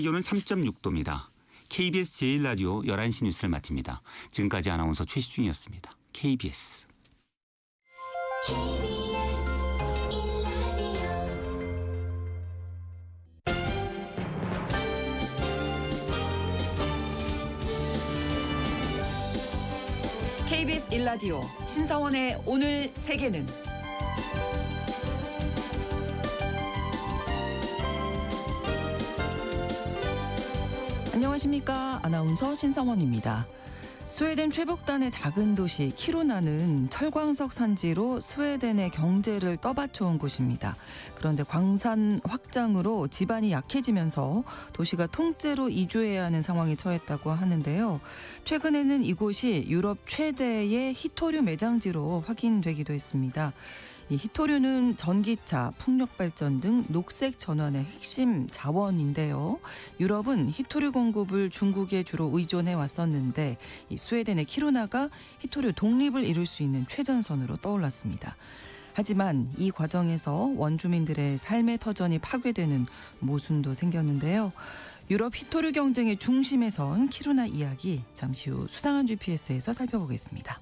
기온은 3.6도입니다. KBS 제1라디오 11시 뉴스를 마칩니다. 지금까지 아나운서 최시중이었습니다. KBS. KBS 1라디오 신성원의 오늘 세계는 안녕하십니까. 아나운서 신성원입니다. 스웨덴 최북단의 작은 도시 키루나는 철광석 산지로 스웨덴의 경제를 떠받쳐온 곳입니다. 그런데 광산 확장으로 지반이 약해지면서 도시가 통째로 이주해야 하는 상황에 처했다고 하는데요. 최근에는 이곳이 유럽 최대의 히토류 매장지로 확인되기도 했습니다. 이 히토류는 전기차, 풍력발전 등 녹색 전환의 핵심 자원인데요. 유럽은 히토류 공급을 중국에 주로 의존해 왔었는데 이 스웨덴의 키루나가 히토류 독립을 이룰 수 있는 최전선으로 떠올랐습니다. 하지만 이 과정에서 원주민들의 삶의 터전이 파괴되는 모순도 생겼는데요. 유럽 히토류 경쟁의 중심에 선 키루나 이야기 잠시 후 수상한 GPS에서 살펴보겠습니다.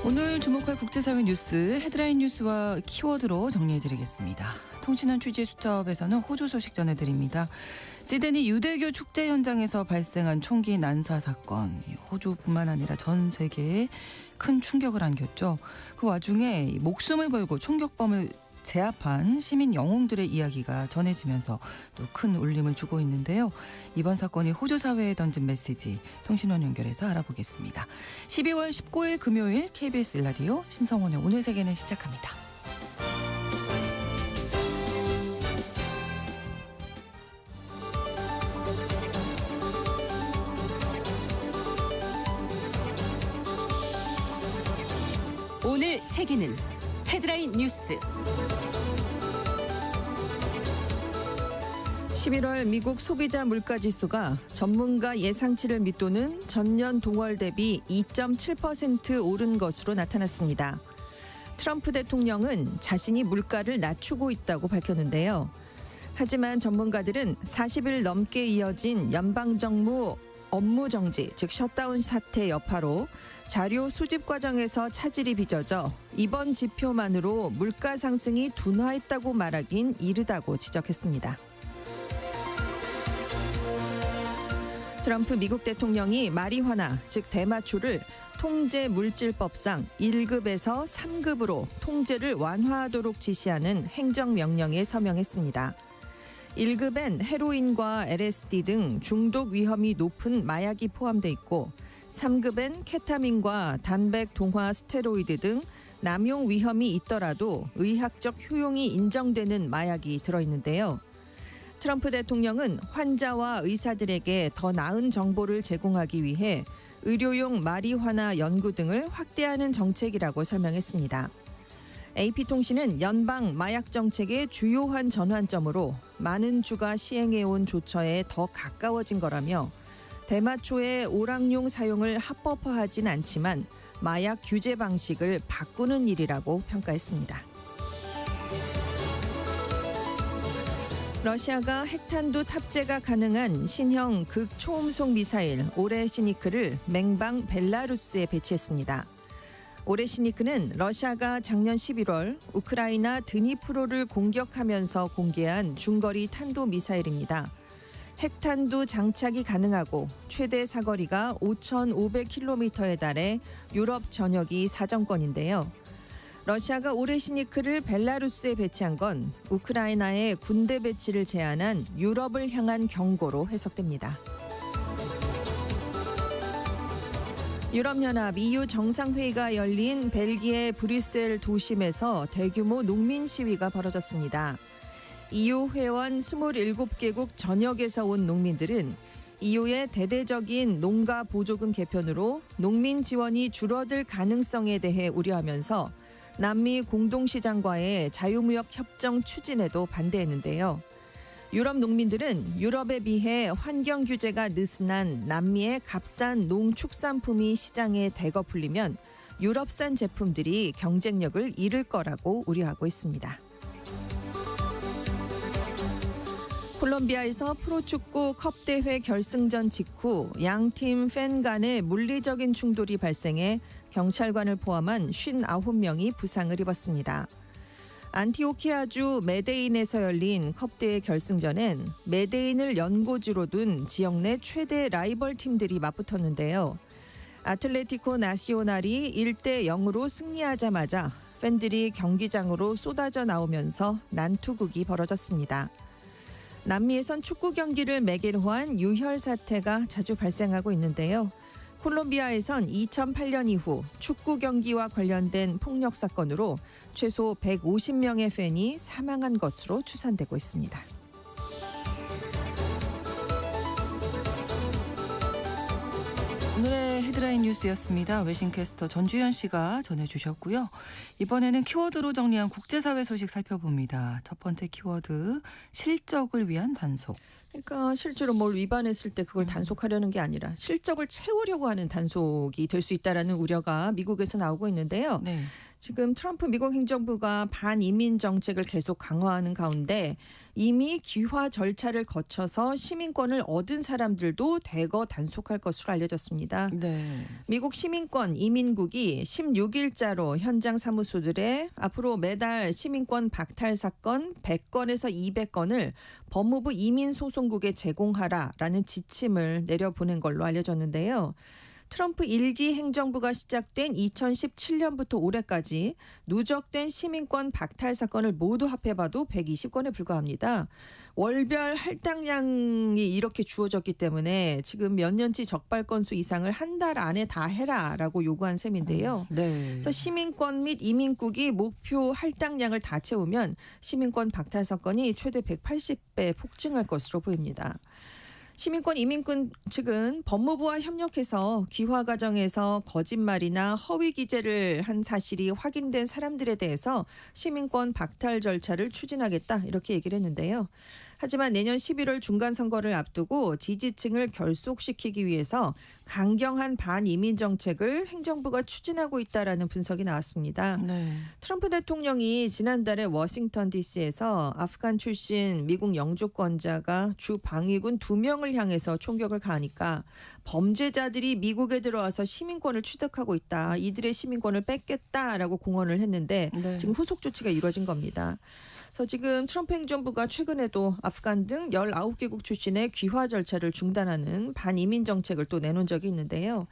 오늘 주목할 국제사회 뉴스 헤드라인 뉴스와 키워드로 정리해드리겠습니다. 통신원 취재 수첩에서는 호주 소식 전해드립니다. 시드니 유대교 축제 현장에서 발생한 총기 난사 사건, 호주뿐만 아니라 전 세계에 큰 충격을 안겼죠. 그 와중에 목숨을 걸고 총격범을 제압한 시민 영웅들의 이야기가 전해지면서 또 큰 울림을 주고 있는데요. 이번 사건이 호주 사회에 던진 메시지 통신원 연결해서 알아보겠습니다. 12월 19일 금요일 KBS 라디오 신성원의 오늘 세계는 시작합니다. 오늘 세계는 헤드라인 뉴스. 11월 미국 소비자 물가지수가 전문가 예상치를 밑도는 전년 동월 대비 2.7% 오른 것으로 나타났습니다. 트럼프 대통령은 자신이 물가를 낮추고 있다고 밝혔는데요. 하지만 전문가들은 40일 넘게 이어진 연방정부 업무 정지, 즉 셧다운 사태 여파로 자료 수집 과정에서 차질이 빚어져 이번 지표만으로 물가 상승이 둔화했다고 말하긴 이르다고 지적했습니다. 트럼프 미국 대통령이 마리화나, 즉 대마초를 통제 물질법상 1급에서 3급으로 통제를 완화하도록 지시하는 행정명령에 서명했습니다. 1급엔 헤로인과 LSD 등 중독 위험이 높은 마약이 포함돼 있고 3급엔 케타민과 단백 동화 스테로이드 등 남용 위험이 있더라도 의학적 효용이 인정되는 마약이 들어있는데요. 트럼프 대통령은 환자와 의사들에게 더 나은 정보를 제공하기 위해 의료용 마리화나 연구 등을 확대하는 정책이라고 설명했습니다. AP통신은 연방 마약 정책의 주요한 전환점으로 많은 주가 시행해온 조처에 더 가까워진 거라며 대마초의 오락용 사용을 합법화하진 않지만 마약 규제 방식을 바꾸는 일이라고 평가했습니다. 러시아가 핵탄두 탑재가 가능한 신형 극초음속 미사일 오레시니크를 맹방 벨라루스에 배치했습니다. 오레시니크는 러시아가 작년 11월 우크라이나 드니프로를 공격하면서 공개한 중거리 탄도 미사일입니다. 핵탄두 장착이 가능하고 최대 사거리가 5,500km에 달해 유럽 전역이 사정권인데요. 러시아가 오레시니크를 벨라루스에 배치한 건 우크라이나의 군대 배치를 제한한 유럽을 향한 경고로 해석됩니다. 유럽연합 EU 정상회의가 열린 벨기에 브뤼셀 도심에서 대규모 농민 시위가 벌어졌습니다. EU 회원 27개국 전역에서 온 농민들은 EU의 대대적인 농가 보조금 개편으로 농민 지원이 줄어들 가능성에 대해 우려하면서 남미 공동시장과의 자유무역 협정 추진에도 반대했는데요. 유럽 농민들은 유럽에 비해 환경 규제가 느슨한 남미의 값싼 농축산품이 시장에 대거 풀리면 유럽산 제품들이 경쟁력을 잃을 거라고 우려하고 있습니다. 콜롬비아에서 프로축구 컵대회 결승전 직후 양팀 팬 간의 물리적인 충돌이 발생해 경찰관을 포함한 59명이 부상을 입었습니다. 안티오키아주 메데인에서 열린 컵대회 결승전엔 메데인을 연고지로 둔 지역 내 최대 라이벌 팀들이 맞붙었는데요. 아틀레티코 나시오날이 1대 0으로 승리하자마자 팬들이 경기장으로 쏟아져 나오면서 난투극이 벌어졌습니다. 남미에선 축구 경기를 매개로 한 유혈 사태가 자주 발생하고 있는데요. 콜롬비아에선 2008년 이후 축구 경기와 관련된 폭력 사건으로 최소 150명의 팬이 사망한 것으로 추산되고 있습니다. 오늘의 헤드라인 뉴스였습니다. 외신캐스터 전주현 씨가 전해주셨고요. 이번에는 키워드로 정리한 국제사회 소식 살펴봅니다. 첫 번째 키워드, 실적을 위한 단속. 그러니까 실제로 뭘 위반했을 때 그걸 단속하려는 게 아니라 실적을 채우려고 하는 단속이 될 수 있다라는 우려가 미국에서 나오고 있는데요. 네. 지금 트럼프 미국 행정부가 반이민 정책을 계속 강화하는 가운데 이미 귀화 절차를 거쳐서 시민권을 얻은 사람들도 대거 단속할 것으로 알려졌습니다. 네. 미국 시민권 이민국이 16일자로 현장 사무소들에 앞으로 매달 시민권 박탈 사건 100건에서 200건을 법무부 이민소송국에 제공하라라는 지침을 내려보낸 걸로 알려졌는데요. 트럼프 1기 행정부가 시작된 2017년부터 올해까지 누적된 시민권 박탈 사건을 모두 합해봐도 120건에 불과합니다. 월별 할당량이 이렇게 주어졌기 때문에 지금 몇 년치 적발 건수 이상을 한 달 안에 다 해라라고 요구한 셈인데요. 네. 그래서 시민권 및 이민국이 목표 할당량을 다 채우면 시민권 박탈 사건이 최대 180배 폭증할 것으로 보입니다. 시민권 이민군 측은 법무부와 협력해서 귀화 과정에서 거짓말이나 허위 기재를 한 사실이 확인된 사람들에 대해서 시민권 박탈 절차를 추진하겠다 이렇게 얘기를 했는데요. 하지만 내년 11월 중간선거를 앞두고 지지층을 결속시키기 위해서 강경한 반이민 정책을 행정부가 추진하고 있다라는 분석이 나왔습니다. 네. 트럼프 대통령이 지난달에 워싱턴 DC에서 아프간 출신 미국 영주권자가 주 방위군 2명을 향해서 총격을 가하니까 범죄자들이 미국에 들어와서 시민권을 취득하고 있다. 이들의 시민권을 뺏겠다라고 공언을 했는데 네. 지금 후속 조치가 이루어진 겁니다. 그래서 지금 트럼프 행정부가 최근에도 아프간 등 19개국 출신의 귀화 절차를 중단하는 반이민 정책을 또 내놓은 적이 있는데요.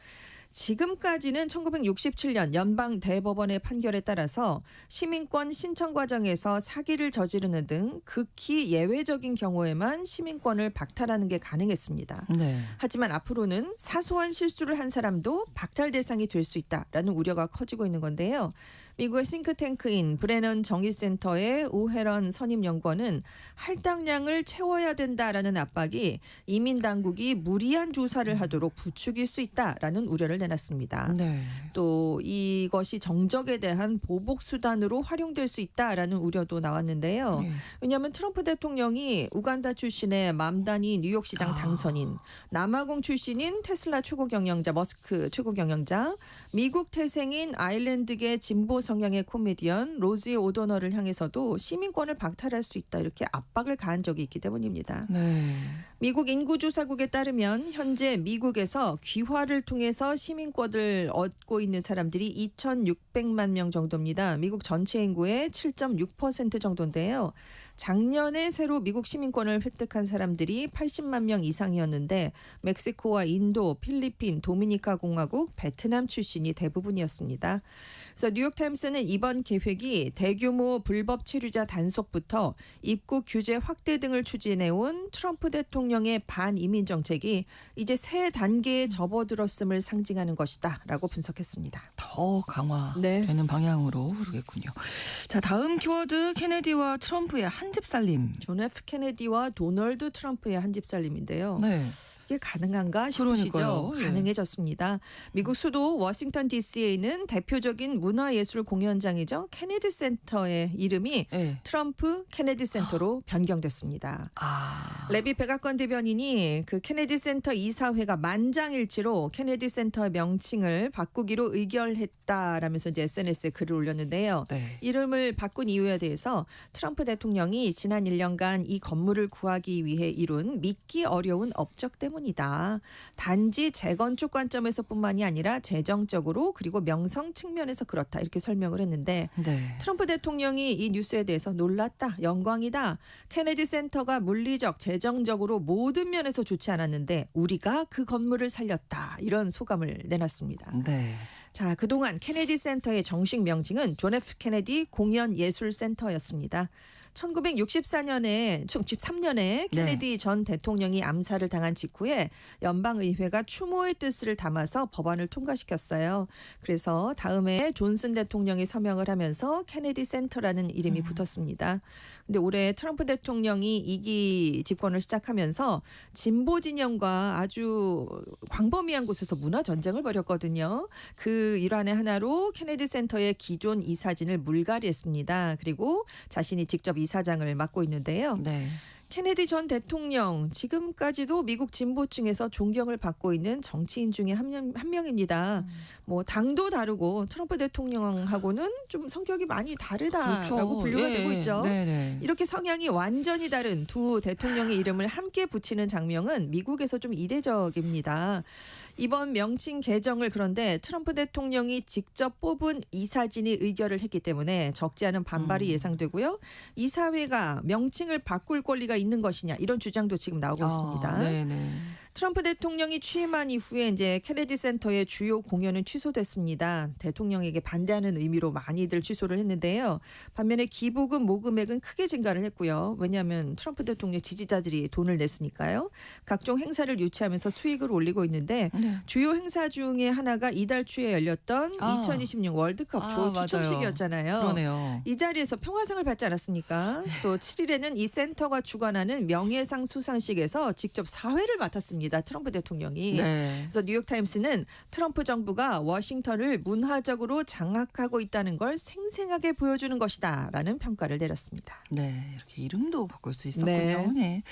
지금까지는 1967년 연방 대법원의 판결에 따라서 시민권 신청 과정에서 사기를 저지르는 등 극히 예외적인 경우에만 시민권을 박탈하는 게 가능했습니다. 네. 하지만 앞으로는 사소한 실수를 한 사람도 박탈 대상이 될 수 있다라는 우려가 커지고 있는 건데요. 미국의 싱크탱크인 브레넌 정의센터의 오헤런 선임연구원은 할당량을 채워야 된다라는 압박이 이민 당국이 무리한 조사를 하도록 부추길 수 있다라는 우려를 내놨습니다. 네. 또 이것이 정적에 대한 보복 수단으로 활용될 수 있다라는 우려도 나왔는데요. 네. 왜냐하면 트럼프 대통령이 우간다 출신의 맘다니 뉴욕시장 당선인, 남아공 출신인 테슬라 최고 경영자 머스크 최고 경영자, 미국 태생인 아일랜드계 진보 성향의 코미디언 로지 오도너를 향해서도 시민권을 박탈할 수 있다 이렇게 압박을 가한 적이 있기 때문입니다. 네. 미국 인구조사국에 따르면 현재 미국에서 귀화를 통해서 시민권을 얻고 있는 사람들이 2,600만 명 정도입니다. 미국 전체 인구의 7.6% 정도인데요. 작년에 새로 미국 시민권을 획득한 사람들이 80만 명 이상이었는데 멕시코와 인도, 필리핀, 도미니카 공화국, 베트남 출신이 대부분이었습니다. 그래서 뉴욕타임스는 이번 계획이 대규모 불법 체류자 단속부터 입국 규제 확대 등을 추진해온 트럼프 대통령의 반이민 정책이 이제 새 단계에 접어들었음을 상징하는 것이다라고 분석했습니다. 더 강화되는 방향으로 흐르겠군요. 자, 다음 키워드, 케네디와 트럼프의 한집살림. 존 F 케네디와 도널드 트럼프의 한집살림인데요. 네. 그게 가능한가 싶으시죠? 그러니까요. 예. 가능해졌습니다. 미국 수도 워싱턴 DC에 있는 대표적인 문화예술 공연장이죠. 케네디 센터의 이름이 예. 트럼프 케네디 센터로 변경됐습니다. 아. 레비 백악관 대변인이 그 케네디 센터 이사회가 만장일치로 케네디 센터의 명칭을 바꾸기로 의결했다라면서 이제 SNS에 글을 올렸는데요. 네. 이름을 바꾼 이유에 대해서 트럼프 대통령이 지난 1년간 이 건물을 구하기 위해 이룬 믿기 어려운 업적 때문이다. 단지 재건축 관점에서뿐만이 아니라 재정적으로 그리고 명성 측면에서 그렇다. 이렇게 설명을 했는데 네. 트럼프 대통령이 이 뉴스에 대해서 놀랐다. 영광이다. 케네디 센터가 물리적, 재정적으로 모든 면에서 좋지 않았는데 우리가 그 건물을 살렸다. 이런 소감을 내놨습니다. 네. 자, 그동안 케네디 센터의 정식 명칭은 존 F 케네디 공연예술센터였습니다. 1963년에 케네디 전 대통령이 암살을 당한 직후에 연방의회가 추모의 뜻을 담아서 법안을 통과시켰어요. 그래서 다음에 존슨 대통령이 서명을 하면서 케네디 센터라는 이름이 붙었습니다. 근데 올해 트럼프 대통령이 2기 집권을 시작하면서 진보 진영과 아주 광범위한 곳에서 문화 전쟁을 벌였거든요. 그 일환의 하나로 케네디 센터의 기존 이사진을 물갈이했습니다. 그리고 자신이 직접 이사장을 맡고 있는데요. 네. 케네디 전 대통령 지금까지도 미국 진보층에서 존경을 받고 있는 정치인 중에 한 명입니다. 뭐 당도 다르고 트럼프 대통령하고는 좀 성격이 많이 다르다라고 분류가 예. 되고 있죠. 네네. 이렇게 성향이 완전히 다른 두 대통령의 이름을 함께 붙이는 장면은 미국에서 좀 이례적입니다. 이번 명칭 개정을 그런데 트럼프 대통령이 직접 뽑은 이사진이 의결을 했기 때문에 적지 않은 반발이 예상되고요. 이사회가 명칭을 바꿀 권리가 있는 것이냐 이런 주장도 지금 나오고 있습니다. 네네. 트럼프 대통령이 취임한 이후에 이제 케네디 센터의 주요 공연은 취소됐습니다. 대통령에게 반대하는 의미로 많이들 취소를 했는데요. 반면에 기부금 모금액은 크게 증가를 했고요. 왜냐하면 트럼프 대통령 지지자들이 돈을 냈으니까요. 각종 행사를 유치하면서 수익을 올리고 있는데 네. 주요 행사 중에 하나가 이달 초에 열렸던 2026 월드컵 조 추첨식이었잖아요. 그러네요. 이 자리에서 평화상을 받지 않았습니까? 또 7일에는 이 센터가 주관하는 명예상 수상식에서 직접 사회를 맡았습니다. 트럼프 대통령이. 네. 그래서 뉴욕타임스는 트럼프 정부가 워싱턴을 문화적으로 장악하고 있다는 걸 생생하게 보여주는 것이다라는 평가를 내렸습니다. 네. 이렇게 이름도 바꿀 수 있었군요. 네. 네.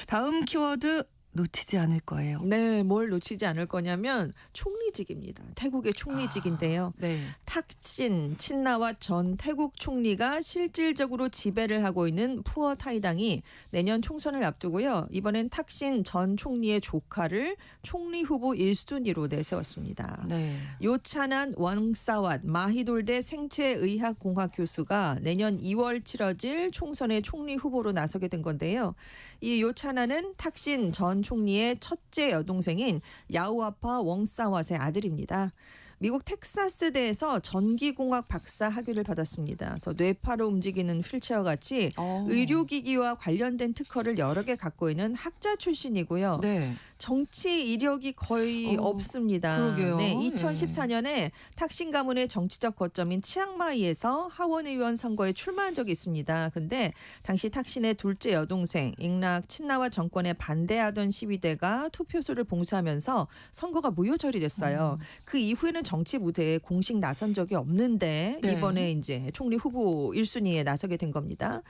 다음 키워드 놓치지 않을 거예요. 네, 뭘 놓치지 않을 거냐면 총리직입니다. 태국의 총리직인데요. 네. 탁신 친나와 전 태국 총리가 실질적으로 지배를 하고 있는 푸어 타이당이 내년 총선을 앞두고요. 이번엔 탁신 전 총리의 조카를 총리 후보 1순위로 내세웠습니다. 네. 요찬한 왕사왓 마히돌대 생체의학공학 교수가 내년 2월 치러질 총선의 총리 후보로 나서게 된 건데요. 이 요찬한은 탁신 전 총리의 첫째 여동생인 야우아파 왕사왓의 아들입니다. 미국 텍사스대에서 전기공학 박사 학위를 받았습니다. 그래서 뇌파로 움직이는 휠체어 같이 의료기기와 관련된 특허를 여러 개 갖고 있는 학자 출신이고요. 네. 정치 이력이 거의 없습니다. 그러게요. 네, 2014년에 탁신 가문의 정치적 거점인 치앙마이에서 하원의원 선거에 출마한 적이 있습니다. 근데 당시 탁신의 둘째 여동생 잉락 친나와 정권에 반대하던 시위대가 투표소를 봉쇄하면서 선거가 무효 처리됐어요. 그 이후에는 정치 무대에 공식 나선 적이 없는데 네. 이번에 이제 총리 후보 1순위에 나서게 된 겁니다.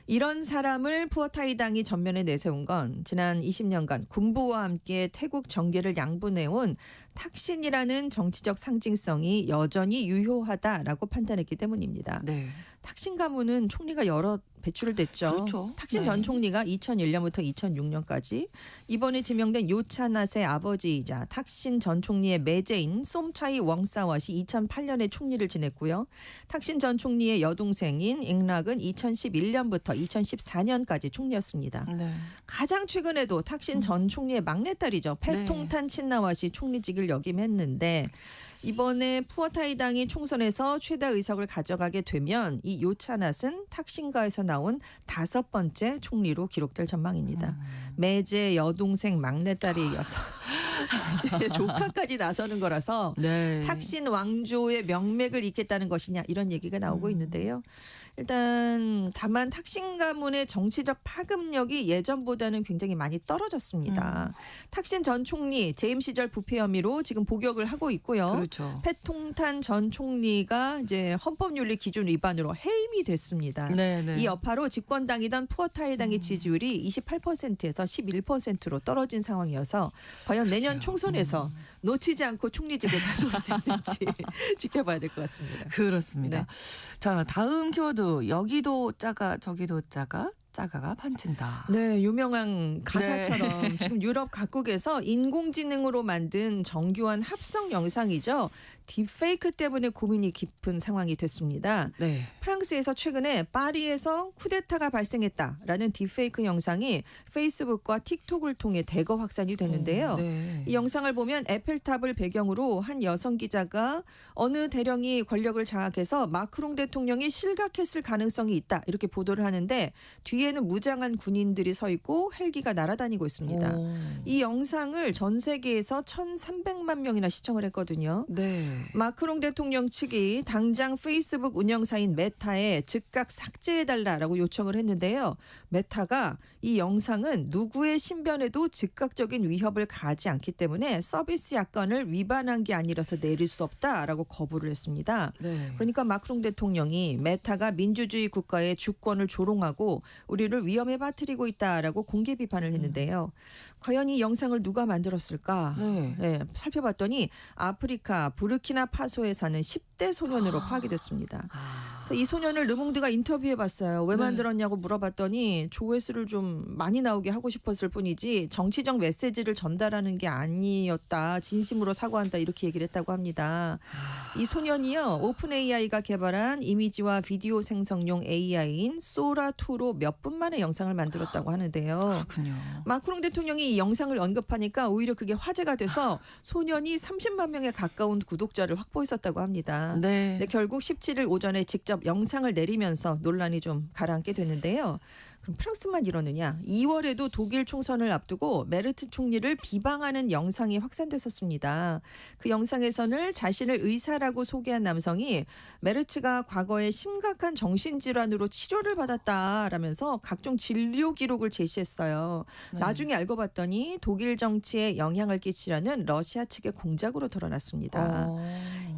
이런 사람을 푸어타이당이 전면에 내세운 건 지난 20년간 군부와 함께 태국 정계를 양분해온 탁신이라는 정치적 상징성이 여전히 유효하다라고 판단했기 때문입니다. 네. 탁신 가문은 총리가 여러 배출을 됐죠. 그렇죠. 탁신 네. 전 총리가 2001년부터 2006년까지 이번에 지명된 요차낫의 아버지이자 탁신 전 총리의 매제인 솜차이 왕사왓이 2008년에 총리를 지냈고요. 탁신 전 총리의 여동생인 잉락은 2011년부터 2014년까지 총리였습니다. 네. 가장 최근에도 탁신 전 총리의 막내딸이죠. 패통탄 친나왓이 총리직을 역임했는데 이번에 푸어타이당이 총선에서 최다 의석을 가져가게 되면 이 요차낫은 탁신가에서 나온 5번째 총리로 기록될 전망입니다. 매제 여동생 막내딸이 이어서 이제 조카까지 나서는 거라서 네. 탁신 왕조의 명맥을 잇겠다는 것이냐 이런 얘기가 나오고 있는데요. 일단 다만 탁신 가문의 정치적 파급력이 예전보다는 굉장히 많이 떨어졌습니다. 탁신 전 총리 재임 시절 부패 혐의로 지금 복역을 하고 있고요. 그렇죠. 패통탄 전 총리가 이제 헌법윤리 기준 위반으로 해임이 됐습니다. 네. 이 여파로 집권당이던 푸어타이당의 지지율이 28%에서 11%로 떨어진 상황이어서 과연 내년 총선에서 놓치지 않고 총리직을 가져올 수 있을지 지켜봐야 될 것 같습니다. 그렇습니다. 네. 자, 다음 키워드 여기도 짜가 저기도 짜가 짜가가 판친다. 네, 유명한 가사처럼 지금 유럽 각국에서 인공지능으로 만든 정교한 합성 영상이죠. 딥페이크 때문에 고민이 깊은 상황이 됐습니다. 네. 프랑스에서 최근에 파리에서 쿠데타가 발생했다라는 딥페이크 영상이 페이스북과 틱톡을 통해 대거 확산이 됐는데요. 네. 이 영상을 보면 에펠탑을 배경으로 한 여성 기자가 어느 대령이 권력을 장악해서 마크롱 대통령이 실각했을 가능성이 있다 이렇게 보도를 하는데 뒤에는 무장한 군인들이 서 있고 헬기가 날아다니고 있습니다. 오. 이 영상을 전 세계에서 1,300만 명이나 시청을 했거든요. 네. 마크롱 대통령 측이 당장 페이스북 운영사인 메타에 즉각 삭제해달라라고 요청을 했는데요. 메타가 이 영상은 누구의 신변에도 즉각적인 위협을 가하지 않기 때문에 서비스 약관을 위반한 게 아니라서 내릴 수 없다라고 거부를 했습니다. 네. 그러니까 마크롱 대통령이 메타가 민주주의 국가의 주권을 조롱하고 우리를 위험에 빠뜨리고 있다라고 공개 비판을 했는데요. 과연 이 영상을 누가 만들었을까? 네. 네, 살펴봤더니 아프리카 부르키나파소에 사는 10대 소년으로 파악이 됐습니다. 그래서 이 소년을 르몽드가 인터뷰해봤어요. 왜 네. 만들었냐고 물어봤더니 조회수를 좀 많이 나오게 하고 싶었을 뿐이지 정치적 메시지를 전달하는 게 아니었다. 진심으로 사과한다 이렇게 얘기를 했다고 합니다. 이 소년이요. 오픈 AI가 개발한 이미지와 비디오 생성용 AI인 소라2로 몇 분 만에 영상을 만들었다고 하는데요. 그렇군요. 마크롱 대통령이 이 영상을 언급하니까 오히려 그게 화제가 돼서 소년이 30만 명에 가까운 구독자를 확보했었다고 합니다. 네. 근데 결국 17일 오전에 직접 영상을 내리면서 논란이 좀 가라앉게 됐는데요. 그럼 프랑스만 이러느냐? 2월에도 독일 총선을 앞두고 메르트 총리를 비방하는 영상이 확산됐었습니다. 그 영상에서는 자신을 의사라고 소개한 남성이 메르츠가 과거에 심각한 정신질환으로 치료를 받았다라면서 각종 진료 기록을 제시했어요. 네. 나중에 알고 봤더니 독일 정치에 영향을 끼치려는 러시아 측의 공작으로 드러났습니다.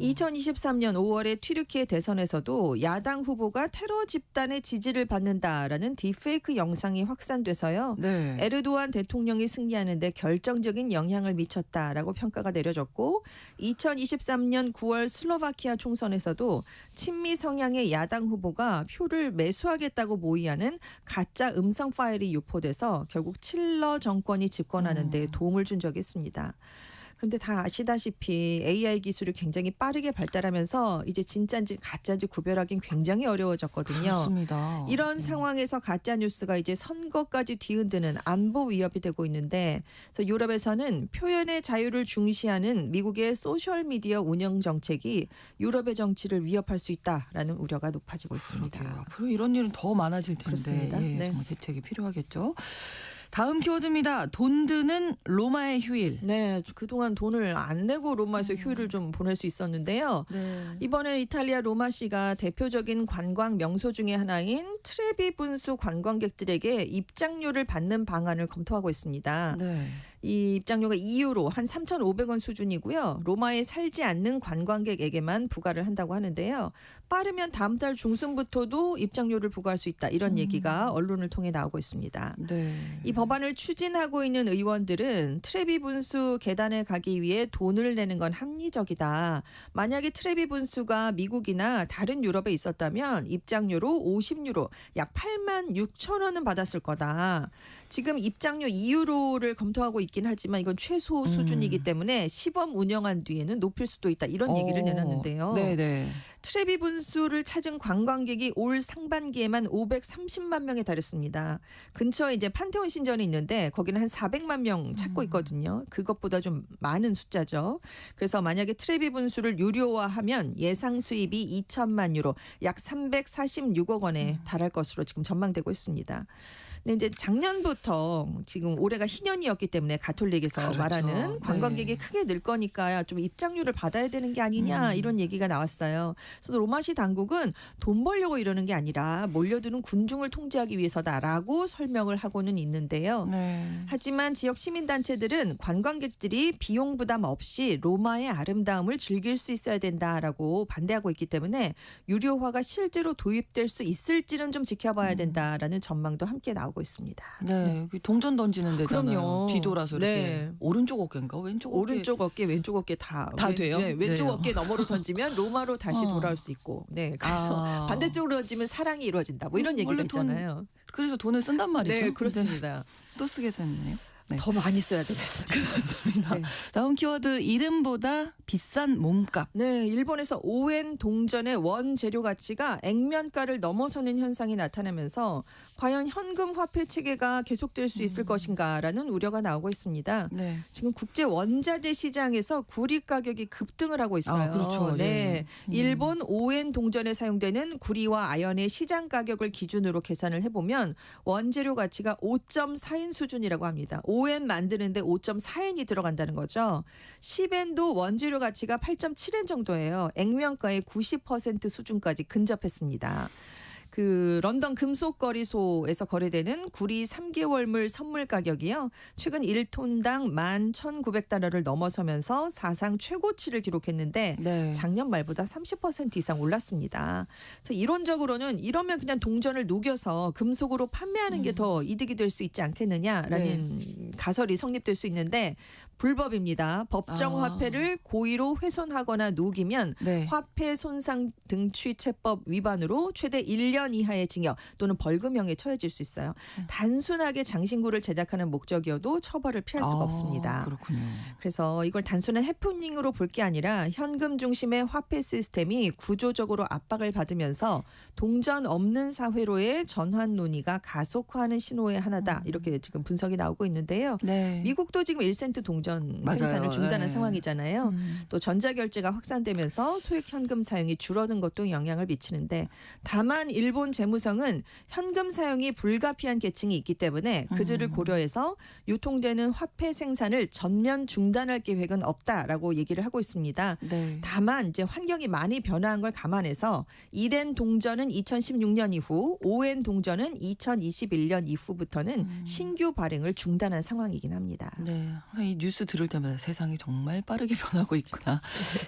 2023년 5월에 튀르키예 대선에서도 야당 후보가 테러 집단의 지지를 받는다라는 딥페이크 영상이 확산돼서요. 네. 에르도안 대통령이 승리하는 데 결정적인 영향을 미쳤다라고 평가가 내려졌고 2023년 9월 슬로바키아 총선에서도 친미 성향의 야당 후보가 표를 매수하겠다고 모의하는 가짜 음성 파일이 유포돼서 결국 칠러 정권이 집권하는 데 도움을 준 적이 있습니다. 근데 다 아시다시피 AI 기술이 굉장히 빠르게 발달하면서 이제 진짜인지 가짜인지 구별하기는 굉장히 어려워졌거든요. 그렇습니다. 이런 상황에서 가짜 뉴스가 이제 선거까지 뒤흔드는 안보 위협이 되고 있는데, 그래서 유럽에서는 표현의 자유를 중시하는 미국의 소셜 미디어 운영 정책이 유럽의 정치를 위협할 수 있다라는 우려가 높아지고 있습니다. 그러게요. 앞으로 이런 일은 더 많아질 텐데 그렇습니다. 예, 네. 정말 대책이 필요하겠죠. 다음 키워드입니다. 돈 드는 로마의 휴일. 네, 그동안 돈을 안 내고 로마에서 휴일을 좀 보낼 수 있었는데요. 네. 이번에 이탈리아 로마시가 대표적인 관광 명소 중에 하나인 트레비 분수 관광객들에게 입장료를 받는 방안을 검토하고 있습니다. 네. 이 입장료가 2유로 한 3,500원 수준이고요. 로마에 살지 않는 관광객에게만 부과를 한다고 하는데요. 빠르면 다음 달 중순부터도 입장료를 부과할 수 있다. 이런 얘기가 언론을 통해 나오고 있습니다. 네. 이 법안을 추진하고 있는 의원들은 트레비 분수 계단에 가기 위해 돈을 내는 건 합리적이다. 만약에 트레비 분수가 미국이나 다른 유럽에 있었다면 입장료로 50유로, 약 8만 6천 원은 받았을 거다. 지금 입장료 2유로를 검토하고 있기 있긴 하지만 이건 최소 수준이기 때문에 시범 운영한 뒤에는 높일 수도 있다. 이런 얘기를 내놨는데요. 네네. 트레비 분수를 찾은 관광객이 올 상반기에만 530만 명에 달했습니다. 근처에 이제 판테온 신전이 있는데 거기는 한 400만 명 찾고 있거든요. 그것보다 좀 많은 숫자죠. 그래서 만약에 트레비 분수를 유료화하면 예상 수입이 2천만 유로, 약 346억 원에 달할 것으로 지금 전망되고 있습니다. 근데 이제 작년부터 지금 올해가 희년이었기 때문에 가톨릭에서 그렇죠. 말하는 관광객이 네. 크게 늘 거니까 좀 입장료를 받아야 되는 게 아니냐 이런 얘기가 나왔어요. 그래서 로마시 당국은 돈 벌려고 이러는 게 아니라 몰려드는 군중을 통제하기 위해서다라고 설명을 하고는 있는데요. 네. 하지만 지역 시민단체들은 관광객들이 비용 부담 없이 로마의 아름다움을 즐길 수 있어야 된다라고 반대하고 있기 때문에 유료화가 실제로 도입될 수 있을지는 좀 지켜봐야 된다라는 전망도 함께 나오고 있습니다. 네, 여기 동전 던지는 데잖아요. 그럼요. 뒤돌아서 이렇게 네. 오른쪽 어깨인가 왼쪽 어깨? 오른쪽 어깨, 왼쪽 어깨 다 돼요? 네, 왼쪽 네. 어깨 너머로 던지면 로마로 다시 어. 돌아올 수 있고, 네, 그래서 아. 반대쪽으로 던지면 사랑이 이루어진다. 뭐 이런 얘기가 원래 돈 있잖아요. 그래서 돈을 쓴단 말이죠. 네, 그렇습니다. 근데 또 쓰게 됐네요. 네. 더 많이 써야 되겠습니다. 그렇습니다. 네. 다음 키워드 이름보다 비싼 몸값. 네, 일본에서 오엔 동전의 원 재료 가치가 액면가를 넘어서는 현상이 나타나면서 과연 현금 화폐 체계가 계속될 수 있을 것인가라는 우려가 나오고 있습니다. 네. 지금 국제 원자재 시장에서 구리 가격이 급등을 하고 있어요. 아, 그렇죠. 네. 네. 일본 오엔 동전에 사용되는 구리와 아연의 시장 가격을 기준으로 계산을 해보면 원재료 가치가 5.4엔 수준이라고 합니다. 5엔 만드는데 5.4엔이 들어간다는 거죠. 10엔도 원재료 가치가 8.7엔 정도예요. 액면가의 90% 수준까지 근접했습니다. 그 런던 금속거래소에서 거래되는 구리 3개월물 선물 가격이요. 최근 1톤당 11,900달러를 넘어서면서 사상 최고치를 기록했는데 네. 작년 말보다 30% 이상 올랐습니다. 그래서 이론적으로는 이러면 그냥 동전을 녹여서 금속으로 판매하는 게 더 이득이 될 수 있지 않겠느냐라는 가설이 성립될 수 있는데 불법입니다. 법정 아. 화폐를 고의로 훼손하거나 녹이면 네. 화폐 손상 등취체법 위반으로 최대 1년 이하의 징역 또는 벌금형에 처해질 수 있어요. 단순하게 장신구를 제작하는 목적이어도 처벌을 피할 수가 아, 없습니다. 그렇군요. 그래서 이걸 단순한 해프닝으로 볼 게 아니라 현금 중심의 화폐 시스템이 구조적으로 압박을 받으면서 동전 없는 사회로의 전환 논의가 가속화하는 신호의 하나다. 이렇게 지금 분석이 나오고 있는데요. 네. 미국도 지금 1센트 동전 맞아요. 생산을 중단한 네. 상황이잖아요. 또 전자결제가 확산되면서 소액 현금 사용이 줄어든 것도 영향을 미치는데 다만 일본 재무성은 현금 사용이 불가피한 계층이 있기 때문에 그들을 고려해서 유통되는 화폐 생산을 전면 중단할 계획은 없다라고 얘기를 하고 있습니다. 네. 다만 이제 환경이 많이 변화한 걸 감안해서 1엔 동전은 2016년 이후 5엔 동전은 2021년 이후부터는 신규 발행을 중단한 상황이긴 합니다. 네, 이 뉴스 들을 때마다 세상이 정말 빠르게 변하고 있구나.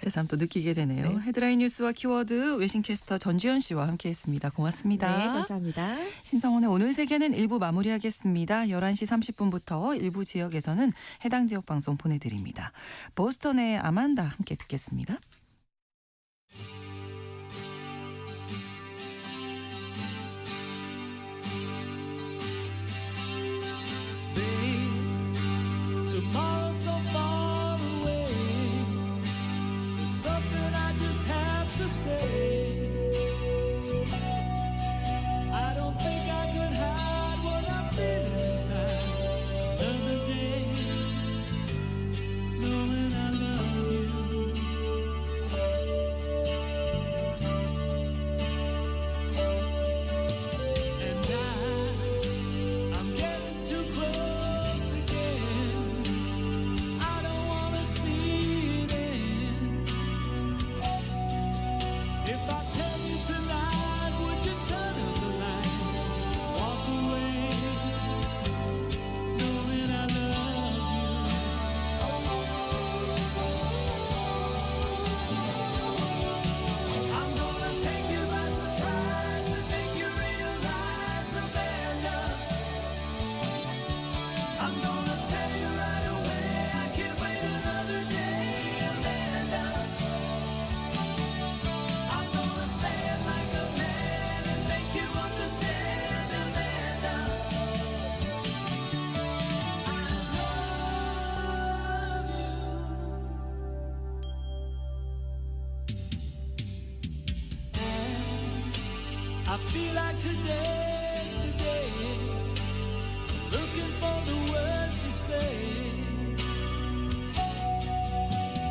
새삼 또 느끼게 되네요. 네. 헤드라인 뉴스와 키워드 외신캐스터 전주현 씨와 함께했습니다. 고맙습니다. 네, 감사합니다. 신성원의 오늘 세계는 1부 마무리하겠습니다. 11시 30분부터 일부 지역에서는 해당 지역 방송 보내드립니다. 보스턴의 아만다 함께 듣겠습니다. Tomorrow's so far away. There's something I just have to say. I don't think I could hide what I'm feeling inside. Another day, knowing I love you. And I'm getting too close again. I don't wanna see it end. If I I feel like today's the day. Looking for the words to say.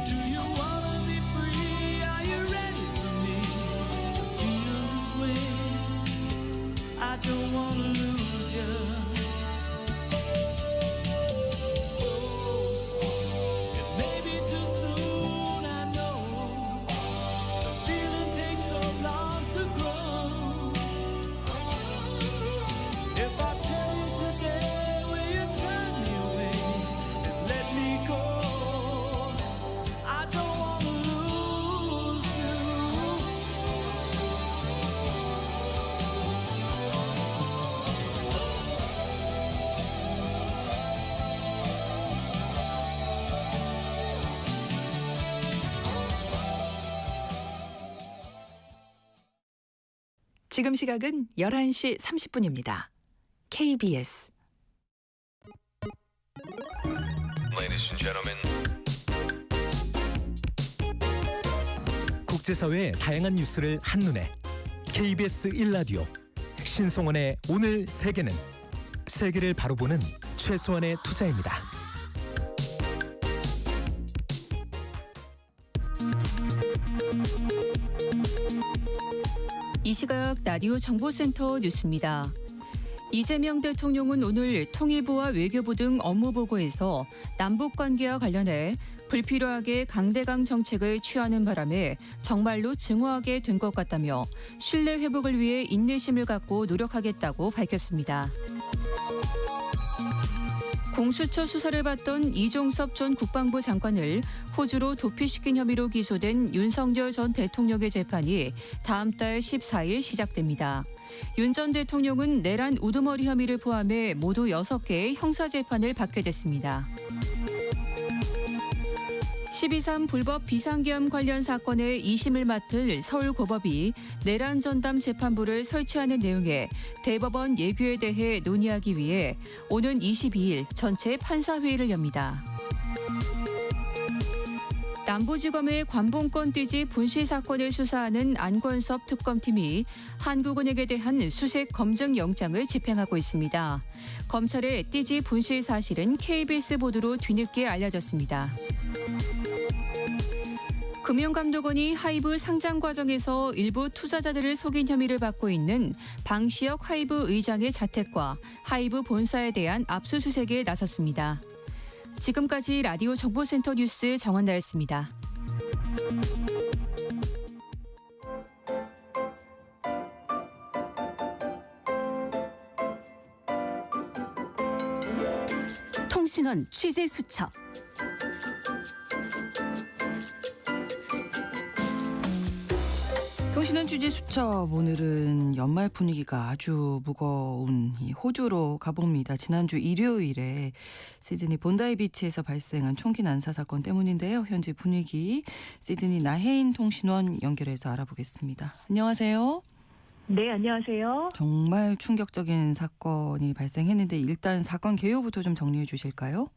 Do you wanna be free? Are you ready for me to feel this way? I don't wanna lose you. So it may be too soon, I know. The feeling takes so long to grow. If I tell you today, will you turn me away and let me go? I don't wanna lose you. 지금 시각은 11시 30분입니다. KBS Ladies and gentlemen. 국제사회의 다양한 뉴스를 한눈에 KBS 1라디오 신성원의 오늘 세계는 세계를 바로 보는 최소한의 투자입니다. 이 시각 라디오 정보센터 뉴스입니다. 이재명 대통령은 오늘 통일부와 외교부 등 업무보고에서 남북관계와 관련해 불필요하게 강대강 정책을 취하는 바람에 정말로 증오하게 된 것 같다며 신뢰 회복을 위해 인내심을 갖고 노력하겠다고 밝혔습니다. 공수처 수사를 받던 이종섭 전 국방부 장관을 호주로 도피시킨 혐의로 기소된 윤석열 전 대통령의 재판이 다음 달 14일 시작됩니다. 윤 전 대통령은 내란 우두머리 혐의를 포함해 모두 6개의 형사재판을 받게 됐습니다. 12.3 불법 비상계엄 관련 사건의 2심을 맡을 서울고법이 내란 전담 재판부를 설치하는 내용의 대법원 예규에 대해 논의하기 위해 오는 22일 전체 판사회의를 엽니다. 남부지검의 관봉권 띠지 분실 사건을 수사하는 안권섭 특검팀이 한국은행에 대한 수색 검증 영장을 집행하고 있습니다. 검찰의 띠지 분실 사실은 KBS 보도로 뒤늦게 알려졌습니다. 금융감독원이 하이브 상장 과정에서 일부 투자자들을 속인 혐의를 받고 있는 방시혁 하이브 의장의 자택과 하이브 본사에 대한 압수수색에 나섰습니다. 지금까지 라디오 정보센터 뉴스 정원나였습니다. 통신원 취재 수첩. 통신원 취재 수첩, 오늘은 연말 분위기가 아주 무거운 이 호주로 가봅니다. 지난주 일요일에 시드니 본다이 비치에서 발생한 총기 난사 사건 때문인데요. 현재 분위기 시드니 나혜인 통신원 연결해서 알아보겠습니다. 안녕하세요. 네, 안녕하세요. 정말 충격적인 사건이 발생했는데 일단 사건 개요부터 좀 정리해 주실까요?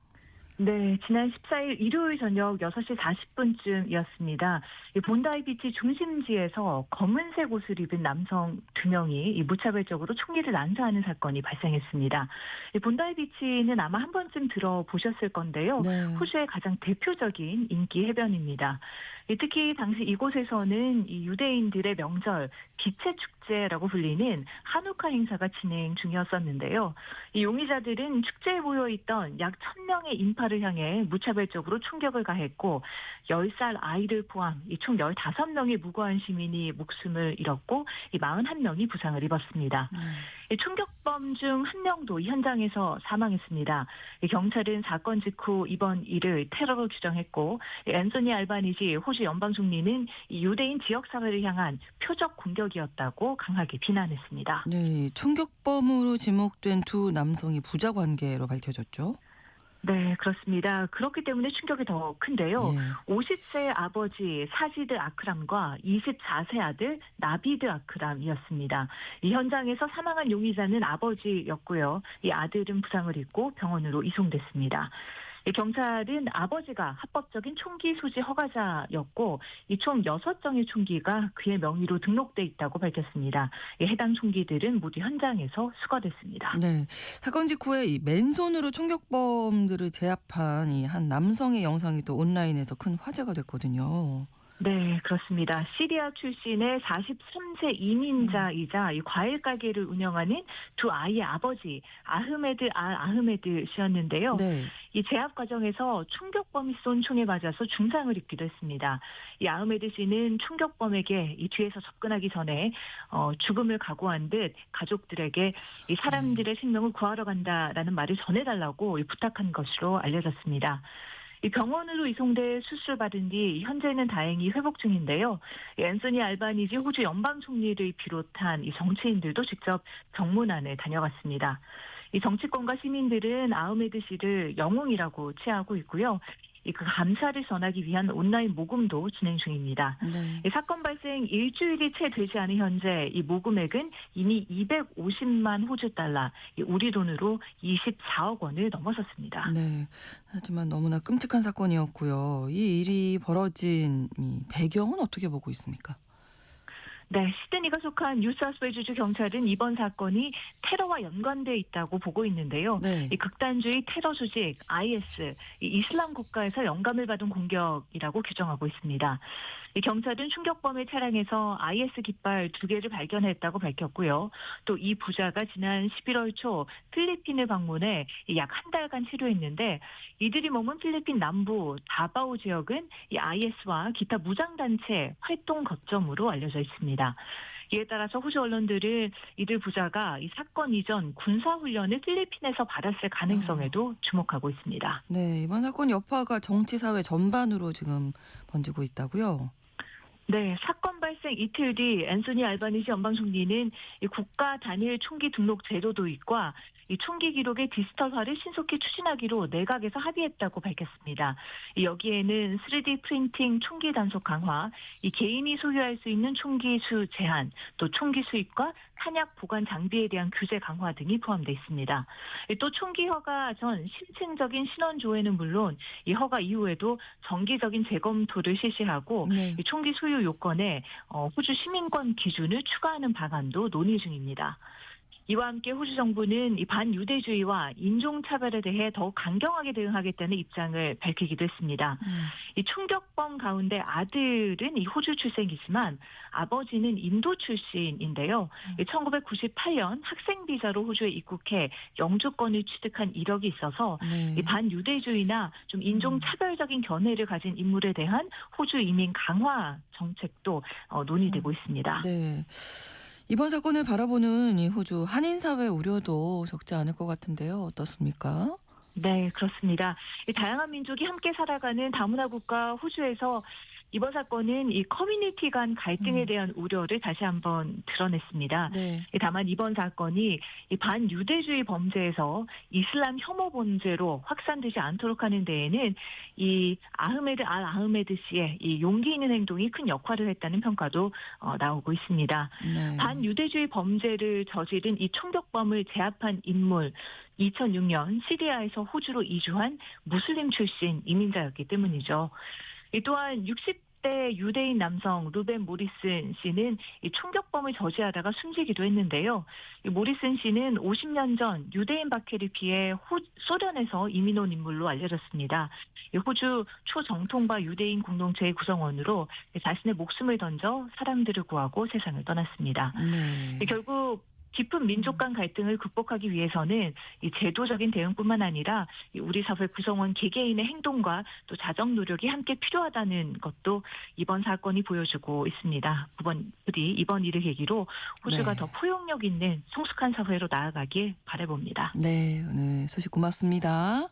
네, 지난 14일 일요일 저녁 6시 40분쯤이었습니다. 본다이 비치 중심지에서 검은색 옷을 입은 남성 2명이 무차별적으로 총기를 난사하는 사건이 발생했습니다. 본다이 비치는 아마 한 번쯤 들어보셨을 건데요. 네. 호주의 가장 대표적인 인기 해변입니다. 특히 당시 이곳에서는 이 유대인들의 명절 빛의 축제라고 불리는 한우카 행사가 진행 중이었었는데요. 이 용의자들은 축제에 모여있던 약 1,000명의 인파를 향해 무차별적으로 총격을 가했고 10살 아이를 포함 총 15명의 무고한 시민이 목숨을 잃었고 41명이 부상을 입었습니다. 총격범 중 1명도 이 현장에서 사망했습니다. 경찰은 사건 직후 이번 일을 테러로 규정했고 앤소니 알바니지 호주 연방 총리는 이 유대인 지역사회를 향한 표적 공격이었다고 강하게 비난했습니다. 네, 총격범으로 지목된 두 남성이 부자 관계로 밝혀졌죠. 네, 그렇습니다. 그렇기 때문에 충격이 더 큰데요. 예. 50세 아버지 사지드 아크람과 24세 아들 나비드 아크람이었습니다. 이 현장에서 사망한 용의자는 아버지였고요. 이 아들은 부상을 입고 병원으로 이송됐습니다. 이 경찰은 아버지가 합법적인 총기 소지 허가자였고 이 총 6정의 총기가 그의 명의로 등록돼 있다고 밝혔습니다. 이 해당 총기들은 모두 현장에서 수거됐습니다. 네. 사건 직후에 이 맨손으로 총격범들을 제압한 이 한 남성의 영상이 또 온라인에서 큰 화제가 됐거든요. 네, 그렇습니다. 시리아 출신의 43세 이민자이자 이 과일 가게를 운영하는 두 아이의 아버지 아흐메드 알 아흐메드 씨였는데요. 네. 이 제압 과정에서 총격범이 쏜 총에 맞아서 중상을 입기도 했습니다. 이 아흐메드 씨는 총격범에게 이 뒤에서 접근하기 전에 죽음을 각오한 듯 가족들에게 이 사람들의 생명을 구하러 간다라는 말을 전해달라고 부탁한 것으로 알려졌습니다. 이 병원으로 이송돼 수술을 받은 뒤 현재는 다행히 회복 중인데요. 이 앤소니 알바니지 호주 연방 총리를 비롯한 이 정치인들도 직접 병문안에 다녀갔습니다. 이 정치권과 시민들은 아흐메드 씨를 영웅이라고 치하하고 있고요. 그 감사를 전하기 위한 온라인 모금도 진행 중입니다. 네. 이 사건 발생 일주일이 채 되지 않은 현재 이 모금액은 이미 250만 호주 달러, 우리 돈으로 24억 원을 넘어섰습니다. 네. 하지만 너무나 끔찍한 사건이었고요. 이 일이 벌어진 이 배경은 어떻게 보고 있습니까? 네, 시드니가 속한 뉴사우스웨일즈주 경찰은 이번 사건이 테러와 연관돼 있다고 보고 있는데요. 네. 이 극단주의 테러 조직 IS, 이 이슬람 국가에서 영감을 받은 공격이라고 규정하고 있습니다. 이 경찰은 충격범의 차량에서 IS 깃발 2개를 발견했다고 밝혔고요. 또 이 부자가 지난 11월 초 필리핀을 방문해 약 한 달간 치료했는데 이들이 머문 필리핀 남부 다바오 지역은 이 IS와 기타 무장단체 활동 거점으로 알려져 있습니다. 이에 따라서 호주 언론들은 이들 부자가 이 사건 이전 군사훈련을 필리핀에서 받았을 가능성에도 주목하고 있습니다. 네, 이번 사건 여파가 정치 사회 전반으로 지금 번지고 있다고요? 네, 사건 발생 이틀 뒤 앤소니 알바니지 연방 총리는 이 국가 단일 총기 등록 제도 도입과 이 총기 기록의 디지털화를 신속히 추진하기로 내각에서 합의했다고 밝혔습니다. 여기에는 3D 프린팅 총기 단속 강화, 이 개인이 소유할 수 있는 총기 수 제한, 또 총기 수입과 탄약 보관 장비에 대한 규제 강화 등이 포함되어 있습니다. 또 총기 허가 전 심층적인 신원 조회는 물론 이 허가 이후에도 정기적인 재검토를 실시하고 네. 이 총기 소유 요건에 호주 시민권 기준을 추가하는 방안도 논의 중입니다. 이와 함께 호주 정부는 이 반유대주의와 인종차별에 대해 더욱 강경하게 대응하겠다는 입장을 밝히기도 했습니다. 이 총격범 가운데 아들은 이 호주 출생이지만 아버지는 인도 출신인데요. 1998년 학생 비자로 호주에 입국해 영주권을 취득한 이력이 있어서 네. 이 반유대주의나 좀 인종차별적인 견해를 가진 인물에 대한 호주 이민 강화 정책도 논의되고 있습니다. 네. 이번 사건을 바라보는 이 호주 한인 사회 우려도 적지 않을 것 같은데요. 어떻습니까? 네, 그렇습니다. 이 다양한 민족이 함께 살아가는 다문화 국가 호주에서 이번 사건은 이 커뮤니티 간 갈등에 대한 우려를 다시 한번 드러냈습니다. 네. 다만 이번 사건이 이 반유대주의 범죄에서 이슬람 혐오 범죄로 확산되지 않도록 하는 데에는 이 아흐메드 알 아흐메드 씨의 이 용기 있는 행동이 큰 역할을 했다는 평가도 나오고 있습니다. 네. 반유대주의 범죄를 저지른 이 총격범을 제압한 인물 2006년 시리아에서 호주로 이주한 무슬림 출신 이민자였기 때문이죠. 또한 60대 유대인 남성 루벤 모리슨 씨는 이 총격범을 저지하다가 숨지기도 했는데요. 이 모리슨 씨는 50년 전 유대인 박해를 피해 소련에서 이민 온 인물로 알려졌습니다. 이 호주 초정통파 유대인 공동체의 구성원으로 자신의 목숨을 던져 사람들을 구하고 세상을 떠났습니다. 네. 결국 깊은 민족 간 갈등을 극복하기 위해서는 이 제도적인 대응뿐만 아니라 우리 사회 구성원 개개인의 행동과 또 자정 노력이 함께 필요하다는 것도 이번 사건이 보여주고 있습니다. 부디 이번 일을 계기로 호주가 네. 더 포용력 있는 성숙한 사회로 나아가길 바라봅니다. 네, 오늘 소식 고맙습니다.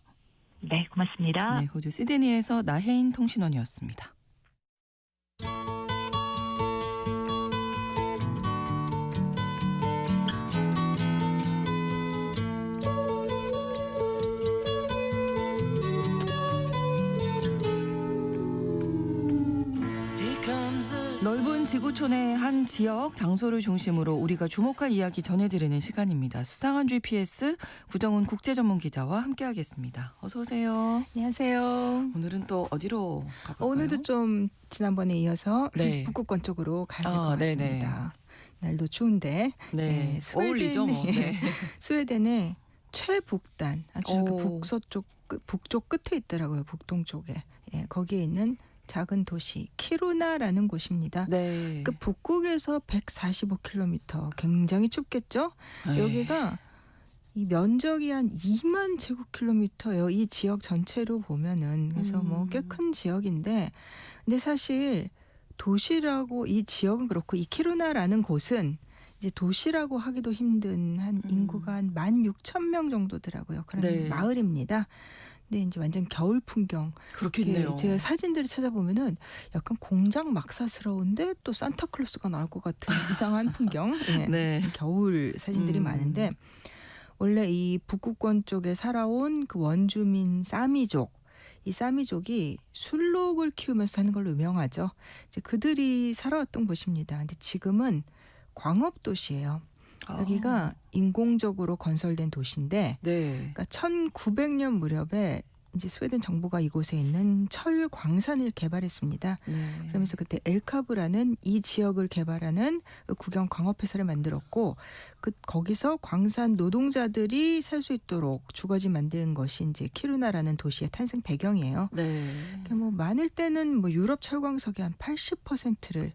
네, 고맙습니다. 네, 호주 시드니에서 나혜인 통신원이었습니다. 넓은 오늘은 지구촌의 한 지역 장소를 중심으로 우리가 주목할 이야기 전해드리는 시간입니다. 수상한 GPS 구정훈 국제전문기자와 함께하겠습니다. 어서 오세요. 안녕하세요. 오늘은 또 어디로 가볼까요? 오늘도 좀 지난번에 이어서 네. 북극권 쪽으로 가야 될 것 아, 네네. 같습니다. 날도 추운데 네, 스웨덴의 어울리죠. 뭐. 네. 스웨덴의 최북단 아주 그 오. 북쪽 끝에 있더라고요. 북동쪽에. 예, 거기에 있는 작은 도시 키루나라는 곳입니다. 네. 그 북극에서 145km 굉장히 춥겠죠? 네. 여기가 이 면적이 한 2만 제곱킬로미터예요. 이 지역 전체로 보면은 그래서 뭐 꽤 큰 지역인데, 근데 사실 도시라고 이 지역은 그렇고 이 키루나라는 곳은 이제 도시라고 하기도 힘든 한 인구가 한 16,000명 정도더라고요. 그런 네. 마을입니다. 근데 이제 완전 겨울 풍경. 그렇겠네요. 예, 제가 사진들을 찾아보면은 약간 공장 막사스러운데 또 산타클로스가 나올 것 같은 이상한 풍경. 예, 네. 겨울 사진들이 많은데, 원래 이 북극권 쪽에 살아온 그 원주민 사미족, 이 사미족이 술록을 키우면서 사는 걸로 유명하죠. 이제 그들이 살아왔던 곳입니다. 근데 지금은 광업 도시예요. 여기가 인공적으로 건설된 도시인데, 네. 그러니까 1900년 무렵에 이제 스웨덴 정부가 이곳에 있는 철 광산을 개발했습니다. 네. 그러면서 그때 엘카브라는 이 지역을 개발하는 국영 광업회사를 만들었고, 거기서 광산 노동자들이 살 수 있도록 주거지 만드는 것이 이제 키루나라는 도시의 탄생 배경이에요. 네. 그러니까 뭐 많을 때는 뭐 유럽 철광석의 한 80%를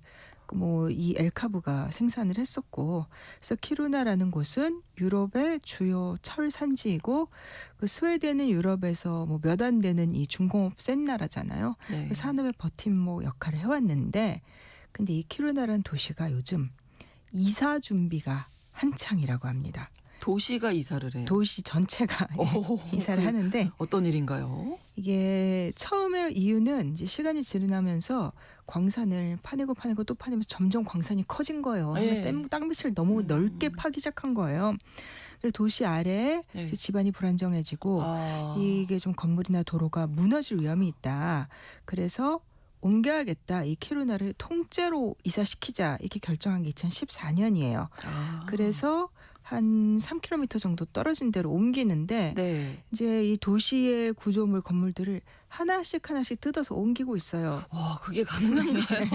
뭐 이 엘카브가 생산을 했었고, 그래서 키루나라는 곳은 유럽의 주요 철 산지이고, 그 스웨덴은 유럽에서 뭐 몇 안 되는 이 중공업 센 나라잖아요. 네. 그 산업의 버팀목 역할을 해왔는데, 근데 이 키루나라는 도시가 요즘 이사 준비가 한창이라고 합니다. 도시가 이사를 해요. 도시 전체가 오, 이사를 하는데, 어떤 일인가요? 이게 처음에 이유는 이제 시간이 지나면서 광산을 파내고 또 파내면서 점점 광산이 커진 거예요. 예. 땅빛을 너무 넓게 파기 시작한 거예요. 그래서 도시 아래에 네. 이제 집안이 불안정해지고, 이게 좀 건물이나 도로가 무너질 위험이 있다. 그래서 옮겨야겠다. 이 키루나를 통째로 이사시키자. 이렇게 결정한 게 2014년이에요. 그래서 한 3km 정도 떨어진 데로 옮기는데, 네. 이제 이 도시의 구조물 건물들을 하나씩 뜯어서 옮기고 있어요. 와, 그게 가능한가요?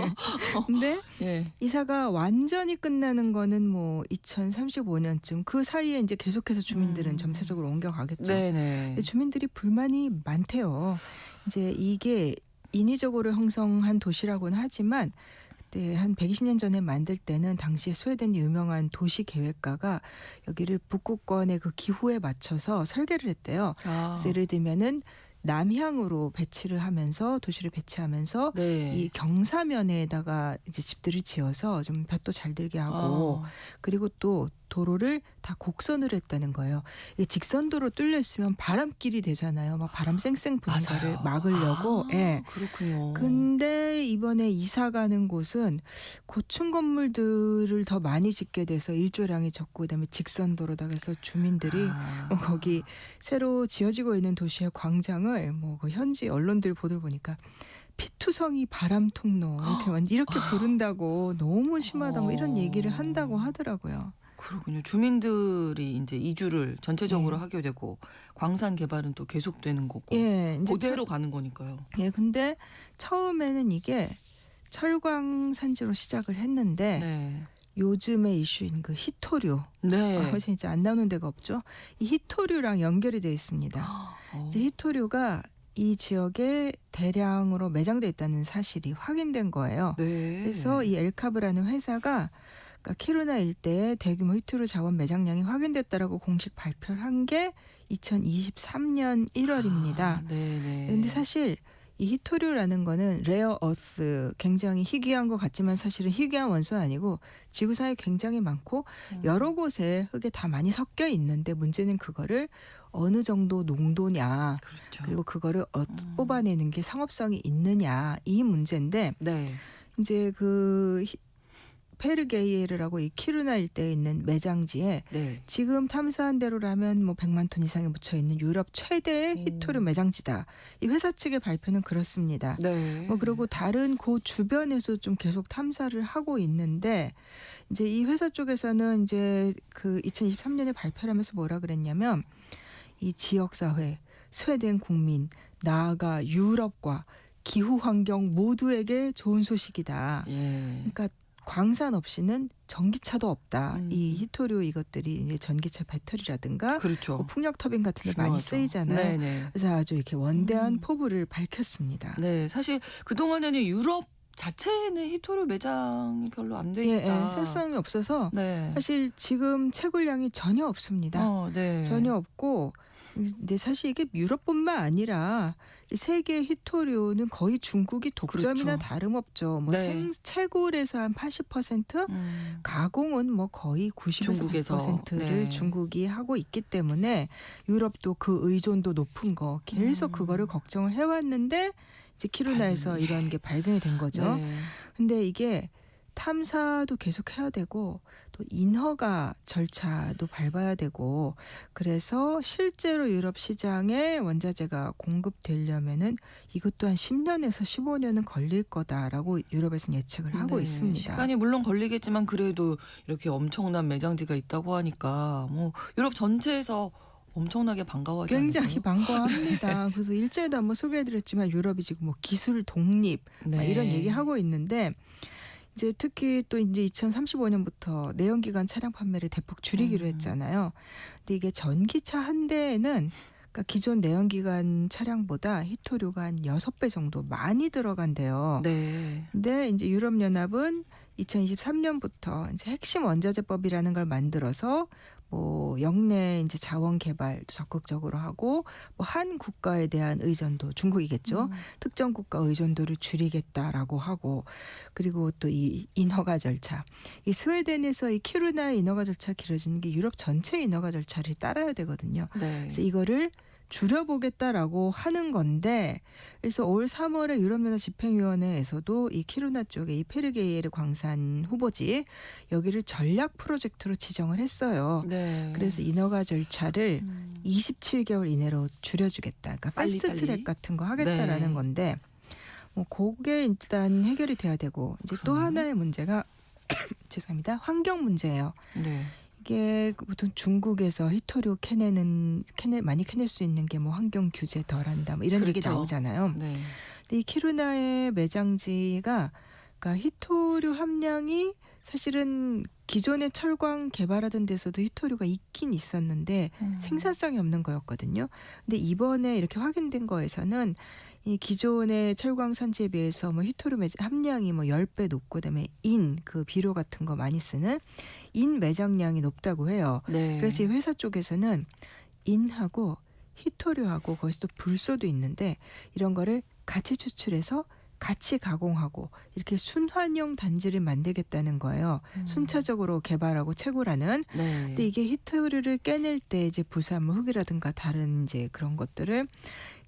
근데 예. 이사가 완전히 끝나는 거는 뭐 2035년쯤, 그 사이에 이제 계속해서 주민들은 점차적으로 옮겨가겠죠. 네네. 근데 주민들이 불만이 많대요. 이제 이게 인위적으로 형성한 도시라고는 하지만, 그때 한 120년 전에 만들 때는 당시에 스웨덴이 유명한 도시 계획가가 여기를 북극권의 그 기후에 맞춰서 설계를 했대요. 그래서 예를 들면은 남향으로 배치를 하면서, 도시를 배치하면서 네. 이 경사면에다가 이제 집들을 지어서 좀 볕도 잘 들게 하고, 그리고 또 도로를 다 곡선으로 했다는 거예요. 이 직선도로 뚫려 있으면 바람길이 되잖아요. 막 바람 쌩쌩 부는 거를 맞아요. 막으려고. 예. 그렇군요. 근데 이번에 이사 가는 곳은 고층 건물들을 더 많이 짓게 돼서 일조량이 적고, 그다음에 직선도로다. 그래서 주민들이 거기 새로 지어지고 있는 도시의 광장을 뭐 그 현지 언론들 보도를 보니까 피투성이 바람 통로 이렇게 부른다고, 너무 심하다 뭐 이런 얘기를 한다고 하더라고요. 그렇군요. 주민들이 이제 이주를 전체적으로 네. 하게 되고, 광산 개발은 또 계속되는 거고. 예, 이제 그대로 가는 거니까요. 예, 근데 처음에는 이게 철광 산지로 시작을 했는데, 네. 요즘의 이슈인 그 히토류, 네. 진짜 안 나오는 데가 없죠. 이 히토류랑 연결이 되어 있습니다. 이제 히토류가 이 지역에 대량으로 매장돼 있다는 사실이 확인된 거예요. 네. 그래서 이 엘카브라는 회사가, 그러니까 키루나 일대에 대규모 히토류 자원 매장량이 확인됐다라고 공식 발표를 한 게 2023년 1월입니다. 네네. 근데 사실 이 히토류라는 거는 레어 어스, 굉장히 희귀한 것 같지만 사실은 희귀한 원소는 아니고 지구상에 굉장히 많고 여러 곳에 흙에 다 많이 섞여 있는데, 문제는 그거를 어느 정도 농도냐, 그렇죠. 그리고 그거를 뽑아내는 게 상업성이 있느냐, 이 문제인데, 네. 이제 그 페르게이에르라고 이 키루나 일대에 있는 매장지에 네. 지금 탐사한 대로라면 뭐 100만 톤 이상이 묻혀 있는 유럽 최대의 히토류 매장지다. 이 회사 측의 발표는 그렇습니다. 네. 뭐 그리고 다른 그 주변에서 좀 계속 탐사를 하고 있는데 이제 이 회사 쪽에서는 이제 그 2023년에 발표를 하면서 뭐라 그랬냐면 이 지역 사회, 스웨덴 국민, 나아가 유럽과 기후 환경 모두에게 좋은 소식이다. 예. 그러니까 광산 없이는 전기차도 없다. 음. 이 히토류 이것들이 이제 전기차 배터리라든가 그렇죠. 뭐 풍력 터빈 같은 데 많이 중요하죠. 쓰이잖아요. 네네. 그래서 아주 이렇게 원대한 포부를 밝혔습니다. 네, 사실 그 동안에는 유럽 자체에는 히토류 매장이 별로 안 돼 예, 있다. 예, 생성이 없어서 네. 사실 지금 채굴량이 전혀 없습니다. 네. 전혀 없고 근데 사실 이게 유럽뿐만 아니라 이 세계 히토류는 거의 중국이 독점이나 그렇죠. 다름없죠. 뭐 네. 채굴에서 한 80%, 가공은 뭐 거의 90에서 중국에서. 100%를 네. 중국이 하고 있기 때문에 유럽도 그 의존도 높은 거 계속 그거를 걱정을 해왔는데 이제 키루나에서 이런 게 발견이 된 거죠. 네. 근데 이게 탐사도 계속 해야 되고 또 인허가 절차도 밟아야 되고 그래서 실제로 유럽 시장에 원자재가 공급되려면은 이것도 한 10년에서 15년은 걸릴 거다라고 유럽에서는 예측을 하고 네, 있습니다. 시간이 물론 걸리겠지만 그래도 이렇게 엄청난 매장지가 있다고 하니까 뭐 유럽 전체에서 엄청나게 반가워하지 굉장히 않을까요? 반가워합니다. 그래서 일제에도 한번 소개해드렸지만 유럽이 지금 뭐 기술 독립 막 네. 이런 얘기하고 있는데 이제 특히 또 이제 2035년부터 내연기관 차량 판매를 대폭 줄이기로 했잖아요. 근데 이게 전기차 한 대에는 그러니까 기존 내연기관 차량보다 히토류가 한 6배 정도 많이 들어간대요. 네. 근데 이제 유럽연합은 2023년부터 이제 핵심 원자재법이라는 걸 만들어서 뭐 역내 이제 자원 개발도 적극적으로 하고 뭐 한 국가에 대한 의존도 중국이겠죠. 특정 국가 의존도를 줄이겠다라고 하고 그리고 또 이 인허가 절차. 이 스웨덴에서 이 키루나의 인허가 절차 길어지는 게 유럽 전체 인허가 절차를 따라야 되거든요. 네. 그래서 이거를 줄여보겠다라고 하는 건데 그래서 올 3월에 유럽연합 집행위원회에서도 이 키루나 쪽에 이 페르게이에르 광산 후보지 여기를 전략 프로젝트로 지정을 했어요. 네. 그래서 인허가 절차를 27개월 이내로 줄여주겠다. 그러니까 빨리. 패스트트랙 같은 거 하겠다라는 네. 건데 뭐 그게 일단 해결이 돼야 되고 이제 또 그러네요. 하나의 문제가 죄송합니다. 환경 문제예요. 네. 이게 보통 중국에서 히토류 많이 캐낼 수 있는 게 뭐 환경 규제 덜한다 뭐 이런 얘기 그렇죠. 나오잖아요. 네. 근데 이 키루나의 매장지가 그러니까 히토류 함량이 사실은 기존의 철광 개발하던 데서도 히토류가 있긴 있었는데 생산성이 없는 거였거든요. 근데 이번에 이렇게 확인된 거에서는 이 기존의 철광 산지에 비해서 뭐 히토류 함량이 뭐 10배 높고 그다음에 그 비료 같은 거 많이 쓰는 매장량이 높다고 해요. 네. 그래서 이 회사 쪽에서는 인하고 히토류하고 거기서 또 불소도 있는데 이런 거를 같이 추출해서 같이 가공하고 이렇게 순환형 단지를 만들겠다는 거예요. 순차적으로 개발하고 채굴하는. 네. 근데 이게 히토류를 깨낼 때 이제 부산물 흙이라든가 다른 이제 그런 것들을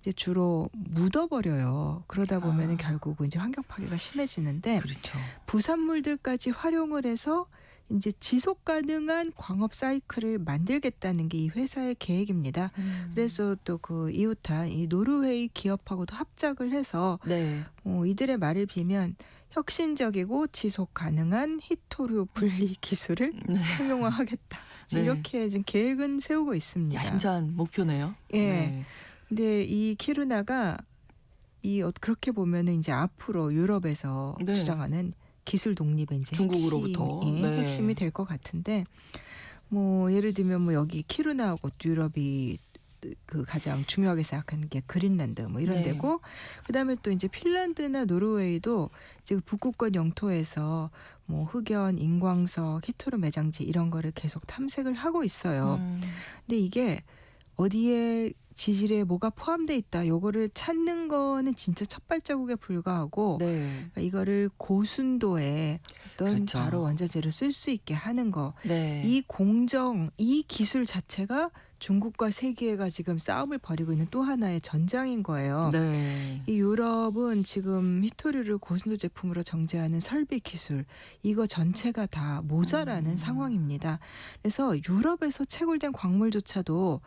이제 주로 묻어버려요. 그러다 보면은 결국은 이제 환경 파괴가 심해지는데 그렇죠. 부산물들까지 활용을 해서 이제 지속 가능한 광업 사이클을 만들겠다는 게 이 회사의 계획입니다. 그래서 또 그 이웃한 이 노르웨이 기업하고도 합작을 해서 네. 이들의 말을 빌면 혁신적이고 지속 가능한 히토류 분리 기술을 상용화하겠다. 네. 이렇게 지금 계획은 세우고 있습니다. 야심찬 목표네요. 예. 네. 근데 이 키루나가 그렇게 보면은 이제 앞으로 유럽에서 네. 주장하는 기술 독립의 이제 중국으로부터. 네. 핵심이 될 것 같은데 뭐 예를 들면 뭐 여기 키루나하고 유럽이 그 가장 중요하게 생각하는 게 그린란드 뭐 이런 네. 데고 그다음에 또 이제 핀란드나 노르웨이도 지금 북극권 영토에서 뭐 흑연, 인광석, 히토류 매장지 이런 거를 계속 탐색을 하고 있어요. 근데 이게 어디에 지질에 뭐가 포함돼 있다. 요거를 찾는 거는 진짜 첫 발자국에 불과하고 네. 그러니까 이거를 고순도에 어떤 그렇죠. 바로 원자재로 쓸 수 있게 하는 거. 네. 이 공정, 이 기술 자체가 중국과 세계가 지금 싸움을 벌이고 있는 또 하나의 전장인 거예요. 네. 이 유럽은 지금 히토류를 고순도 제품으로 정제하는 설비 기술 이거 전체가 다 모자라는 상황입니다. 그래서 유럽에서 채굴된 광물조차도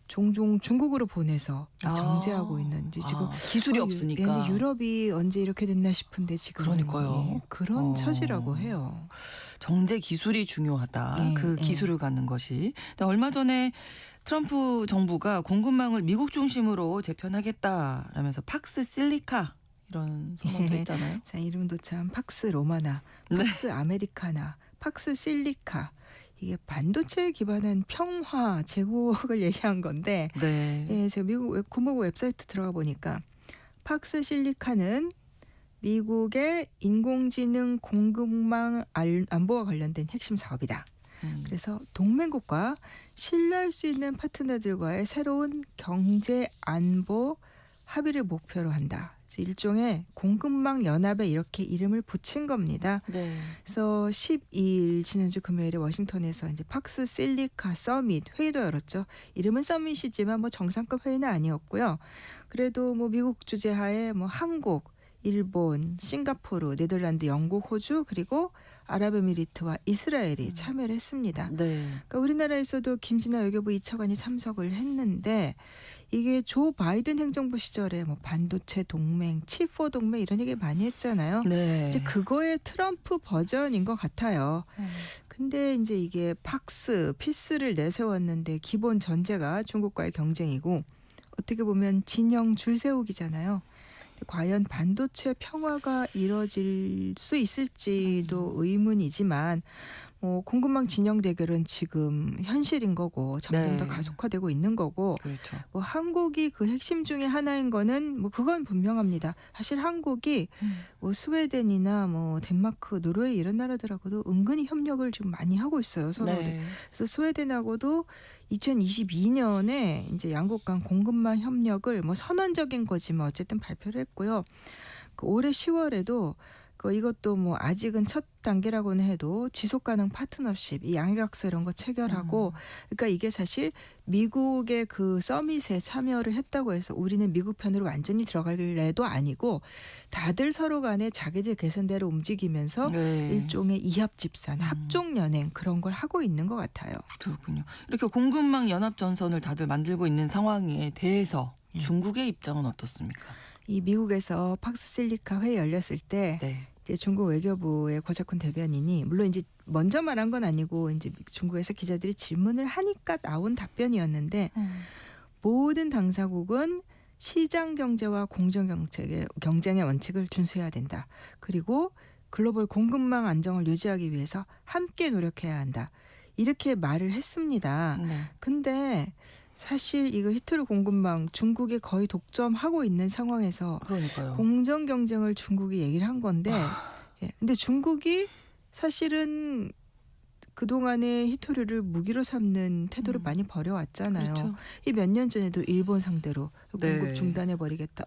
종종 중국으로 보내서 정제하고 있는 이제 지금 기술이 유- 없으니까. 근데 유럽이 언제 이렇게 됐나 싶은데 지금 그러니까요. 그런 처지라고 해요. 정제 기술이 중요하다. 예, 그 예. 기술을 갖는 것이. 근데 얼마 전에 트럼프 정부가 공급망을 미국 중심으로 재편하겠다라면서 팍스 실리카 이런 선언도 예. 했잖아요. 자, 이름도 참 팍스 로마나, 네. 팍스 아메리카나, 팍스 실리카. 이게 반도체에 기반한 평화 제국을 얘기한 건데 네. 예, 제가 미국 국무부 웹사이트 들어가 보니까 팍스 실리카는 미국의 인공지능 공급망 안보와 관련된 핵심 사업이다. 그래서 동맹국과 신뢰할 수 있는 파트너들과의 새로운 경제 안보 합의를 목표로 한다. 그래서 일종의 공급망 연합에 이렇게 이름을 붙인 겁니다. 네. 그래서 12일 지난주 금요일에 워싱턴에서 이제 팍스 실리카 서밋 회의도 열었죠. 이름은 서밋이지만 뭐 정상급 회의는 아니었고요. 그래도 뭐 미국 주재하에 뭐 한국, 일본, 싱가포르, 네덜란드, 영국, 호주 그리고 아랍에미리트와 이스라엘이 참여를 했습니다. 네. 그러니까 우리나라에서도 김진아 외교부 이차관이 참석을 했는데 이게 조 바이든 행정부 시절에 뭐 반도체 동맹, 칩4 동맹 이런 얘기 많이 했잖아요. 네. 이제 그거의 트럼프 버전인 것 같아요. 근데 이제 이게 피스를 내세웠는데 기본 전제가 중국과의 경쟁이고 어떻게 보면 진영 줄세우기잖아요. 과연 반도체 평화가 이뤄질 수 있을지도 의문이지만 뭐 공급망 진영 대결은 지금 현실인 거고 점점 네. 더 가속화되고 있는 거고 그렇죠. 뭐 한국이 그 핵심 중에 하나인 거는 뭐 그건 분명합니다. 사실 한국이 뭐 스웨덴이나 뭐 덴마크, 노르웨이 이런 나라들하고도 은근히 협력을 좀 많이 하고 있어요. 서로. 네. 그래서 스웨덴하고도 2022년에 이제 양국 간 공급망 협력을 뭐 선언적인 거지만 어쨌든 발표를 했고요. 그 올해 10월에도 이것도 뭐 아직은 첫 단계라고는 해도 지속 가능 파트너십, 이 양해각서 이런 거 체결하고 그러니까 이게 사실 미국의 그 서밋에 참여를 했다고 해서 우리는 미국 편으로 완전히 들어갈래도 아니고 다들 서로 간에 자기들 계산대로 움직이면서 네. 일종의 이합집산, 합종연행 그런 걸 하고 있는 것 같아요. 그렇군요. 이렇게 공급망 연합 전선을 다들 만들고 있는 상황에 대해서 중국의 입장은 어떻습니까? 이 미국에서 팍스 실리카 회의 열렸을 때 네. 이제 중국 외교부의 고작훈 대변인이 물론 이제 먼저 말한 건 아니고 이제 중국에서 기자들이 질문을 하니까 나온 답변이었는데 모든 당사국은 시장 경제와 공정 경쟁의 원칙을 준수해야 된다. 그리고 글로벌 공급망 안정을 유지하기 위해서 함께 노력해야 한다. 이렇게 말을 했습니다. 네. 근데 사실 이거 히토류 공급망 중국이 거의 독점하고 있는 상황에서 그러니까요. 공정 경쟁을 중국이 얘기를 한 건데, 예. 근데 중국이 사실은 그동안에 히토류를 무기로 삼는 태도를 많이 벌여왔잖아요. 그렇죠. 이 몇 년 전에도 일본 상대로 네. 공급 중단해버리겠다.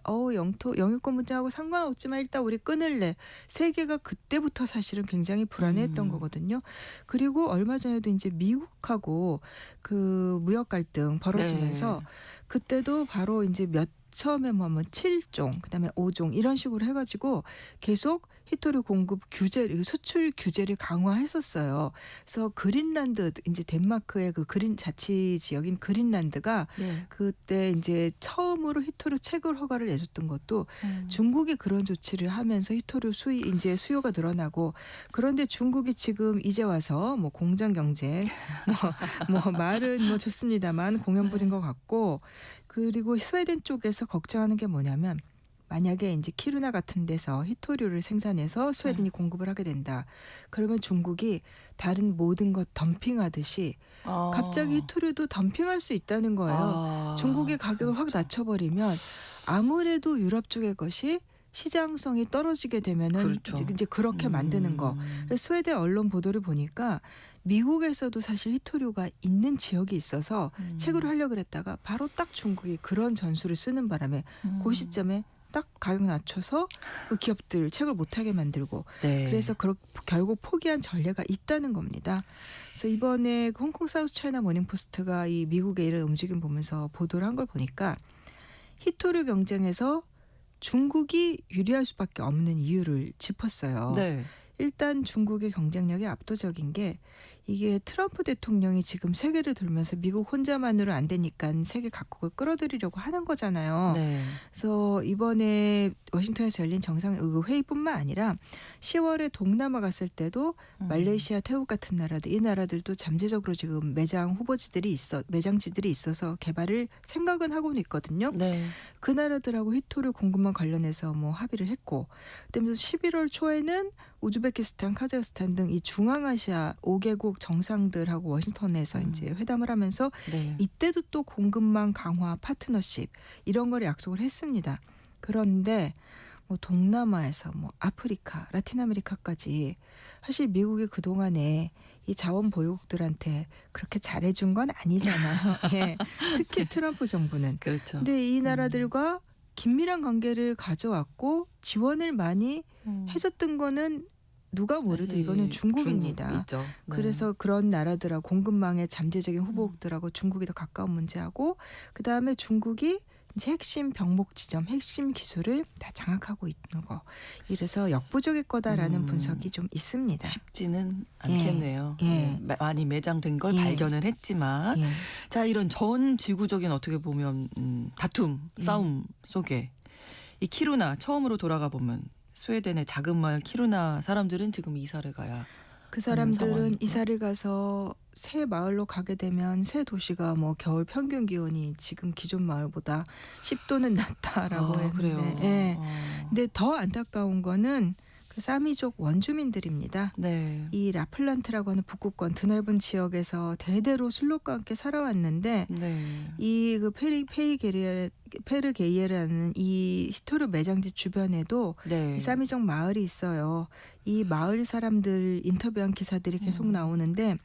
영유권 문제하고 상관없지만 일단 우리 끊을래. 세계가 그때부터 사실은 굉장히 불안해했던 거거든요. 그리고 얼마 전에도 이제 미국하고 그 무역 갈등 벌어지면서 네. 그때도 바로 이제 처음에 뭐 7종, 그다음에 5종 이런 식으로 해가지고 계속 히토류 공급 수출 규제를 강화했었어요. 그래서 그린란드 이제 덴마크의 그 그린 지역인 그린란드가 네. 그때 이제 처음으로 히토류 채굴 허가를 내줬던 것도 중국이 그런 조치를 하면서 히토류 이제 수요가 늘어나고 그런데 중국이 지금 이제 와서 뭐 공정 경제 뭐 말은 뭐 좋습니다만 공연 부린 것 같고 그리고 스웨덴 쪽에서 걱정하는 게 뭐냐면 만약에 이제 키루나 같은 데서 히토류를 생산해서 스웨덴이 공급을 하게 된다. 그러면 중국이 다른 모든 것 덤핑하듯이 갑자기 히토류도 덤핑할 수 있다는 거예요. 중국의 가격을 확 낮춰버리면 아무래도 유럽 쪽의 것이 시장성이 떨어지게 되면은 그렇죠. 이제 그렇게 만드는 거. 스웨덴 언론 보도를 보니까 미국에서도 사실 히토류가 있는 지역이 있어서 채굴을 하려고 그랬다가 바로 딱 중국이 그런 전술을 쓰는 바람에 그 시점에 딱 가격 낮춰서 그 기업들 채굴 못하게 만들고 네. 그래서 결국 포기한 전례가 있다는 겁니다. 그래서 이번에 그 홍콩 사우스 차이나 모닝포스트가 이 미국의 이런 움직임 보면서 보도를 한 걸 보니까 히토류 경쟁에서 중국이 유리할 수밖에 없는 이유를 짚었어요. 네. 일단 중국의 경쟁력이 압도적인 게 이게 트럼프 대통령이 지금 세계를 돌면서 미국 혼자만으로 안 되니까 세계 각국을 끌어들이려고 하는 거잖아요. 네. 그래서 이번에 워싱턴에서 열린 정상회의뿐만 아니라 10월에 동남아 갔을 때도 말레이시아, 태국 같은 나라들 이 나라들도 잠재적으로 지금 매장지들이 있어서 개발을 생각은 하고는 있거든요. 네. 그 나라들하고 히토류 공급망 관련해서 뭐 합의를 했고 그다음에 11월 초에는 우즈베키스탄, 카자흐스탄 등 이 중앙아시아 5개국 정상들하고 워싱턴에서 이제 회담을 하면서 네. 이때도 또 공급망 강화 파트너십 이런 걸 약속을 했습니다. 그런데 뭐 동남아에서 뭐 아프리카, 라틴 아메리카까지 사실 미국이 그동안에 이 자원 보유국들한테 그렇게 잘해준 건 아니잖아요. 예. 특히 트럼프 정부는. 그렇죠. 근데 이 나라들과 긴밀한 관계를 가져왔고 지원을 많이 해줬던 거는 누가 뭐래도 사실 이거는 중국입니다. 중국이죠. 네. 그래서 그런 나라들하고 공급망의 잠재적인 후보국들하고 중국이 더 가까운 문제하고 그다음에 중국이 이제 핵심 병목 지점, 핵심 기술을 다 장악하고 있는 거. 이래서 역부족일 거다라는 분석이 좀 있습니다. 쉽지는 않겠네요. 예. 네, 많이 매장된 걸 예. 발견을 했지만 예. 자 이런 전 지구적인 어떻게 보면 다툼, 싸움 속에 이 키루나 처음으로 돌아가 보면 스웨덴의 작은 마을 키루나 사람들은 지금 이사를 가야 그 사람들은 상황이구나. 이사를 가서 새 마을로 가게 되면 새 도시가 뭐 겨울 평균 기온이 지금 기존 마을보다 10도는 낮다라고 했는데 그래요. 예. 근데 더 안타까운 거는 그 사미족 원주민들입니다. 네. 이 라플란트라고 하는 북극권 드넓은 지역에서 대대로 술록과 함께 살아왔는데 네. 이 그 페르게이에라는 이 히토류 매장지 주변에도 네. 이 사미족 마을이 있어요. 이 마을 사람들 인터뷰한 기사들이 계속 나오는데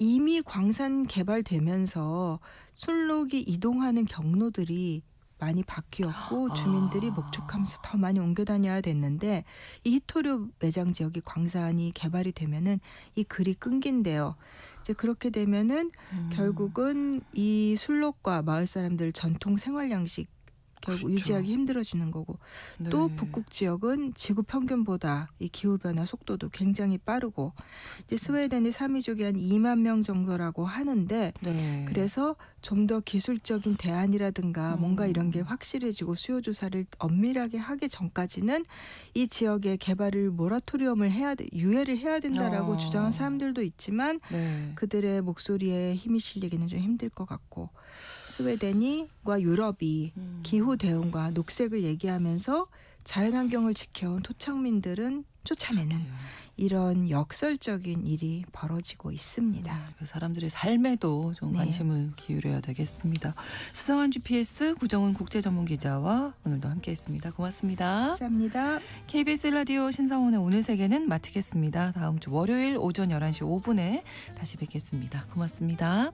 이미 광산 개발되면서 순록이 이동하는 경로들이 많이 바뀌었고 주민들이 목축하면서 더 많이 옮겨 다녀야 됐는데 이 히토류 매장 지역이 광산이 개발이 되면은 이 글이 끊긴대요. 이제 그렇게 되면은 결국은 이 순록과 마을 사람들 전통 생활 양식 결국 그렇죠. 유지하기 힘들어지는 거고 또 북극 지역은 지구 평균보다 이 기후 변화 속도도 굉장히 빠르고 이제 스웨덴의 사미족이 한 2만 명 정도라고 하는데 네. 그래서 좀 더 기술적인 대안이라든가 뭔가 이런 게 확실해지고 수요 조사를 엄밀하게 하기 전까지는 이 지역의 개발을 모라토리엄을 유예를 해야 된다라고 주장한 사람들도 있지만 네. 그들의 목소리에 힘이 실리기는 좀 힘들 것 같고 스웨덴과 유럽이 기후 대응과 녹색을 얘기하면서 자연환경을 지켜온 토착민들은 쫓아내는 이런 역설적인 일이 벌어지고 있습니다. 그 사람들의 삶에도 좀 네. 관심을 기울여야 되겠습니다. 수성한 GPS 구정은 국제전문기자와 오늘도 함께했습니다. 고맙습니다. 감사합니다. KBS 라디오 신성원의 오늘 세계는 마치겠습니다. 다음 주 월요일 오전 11시 5분에 다시 뵙겠습니다. 고맙습니다.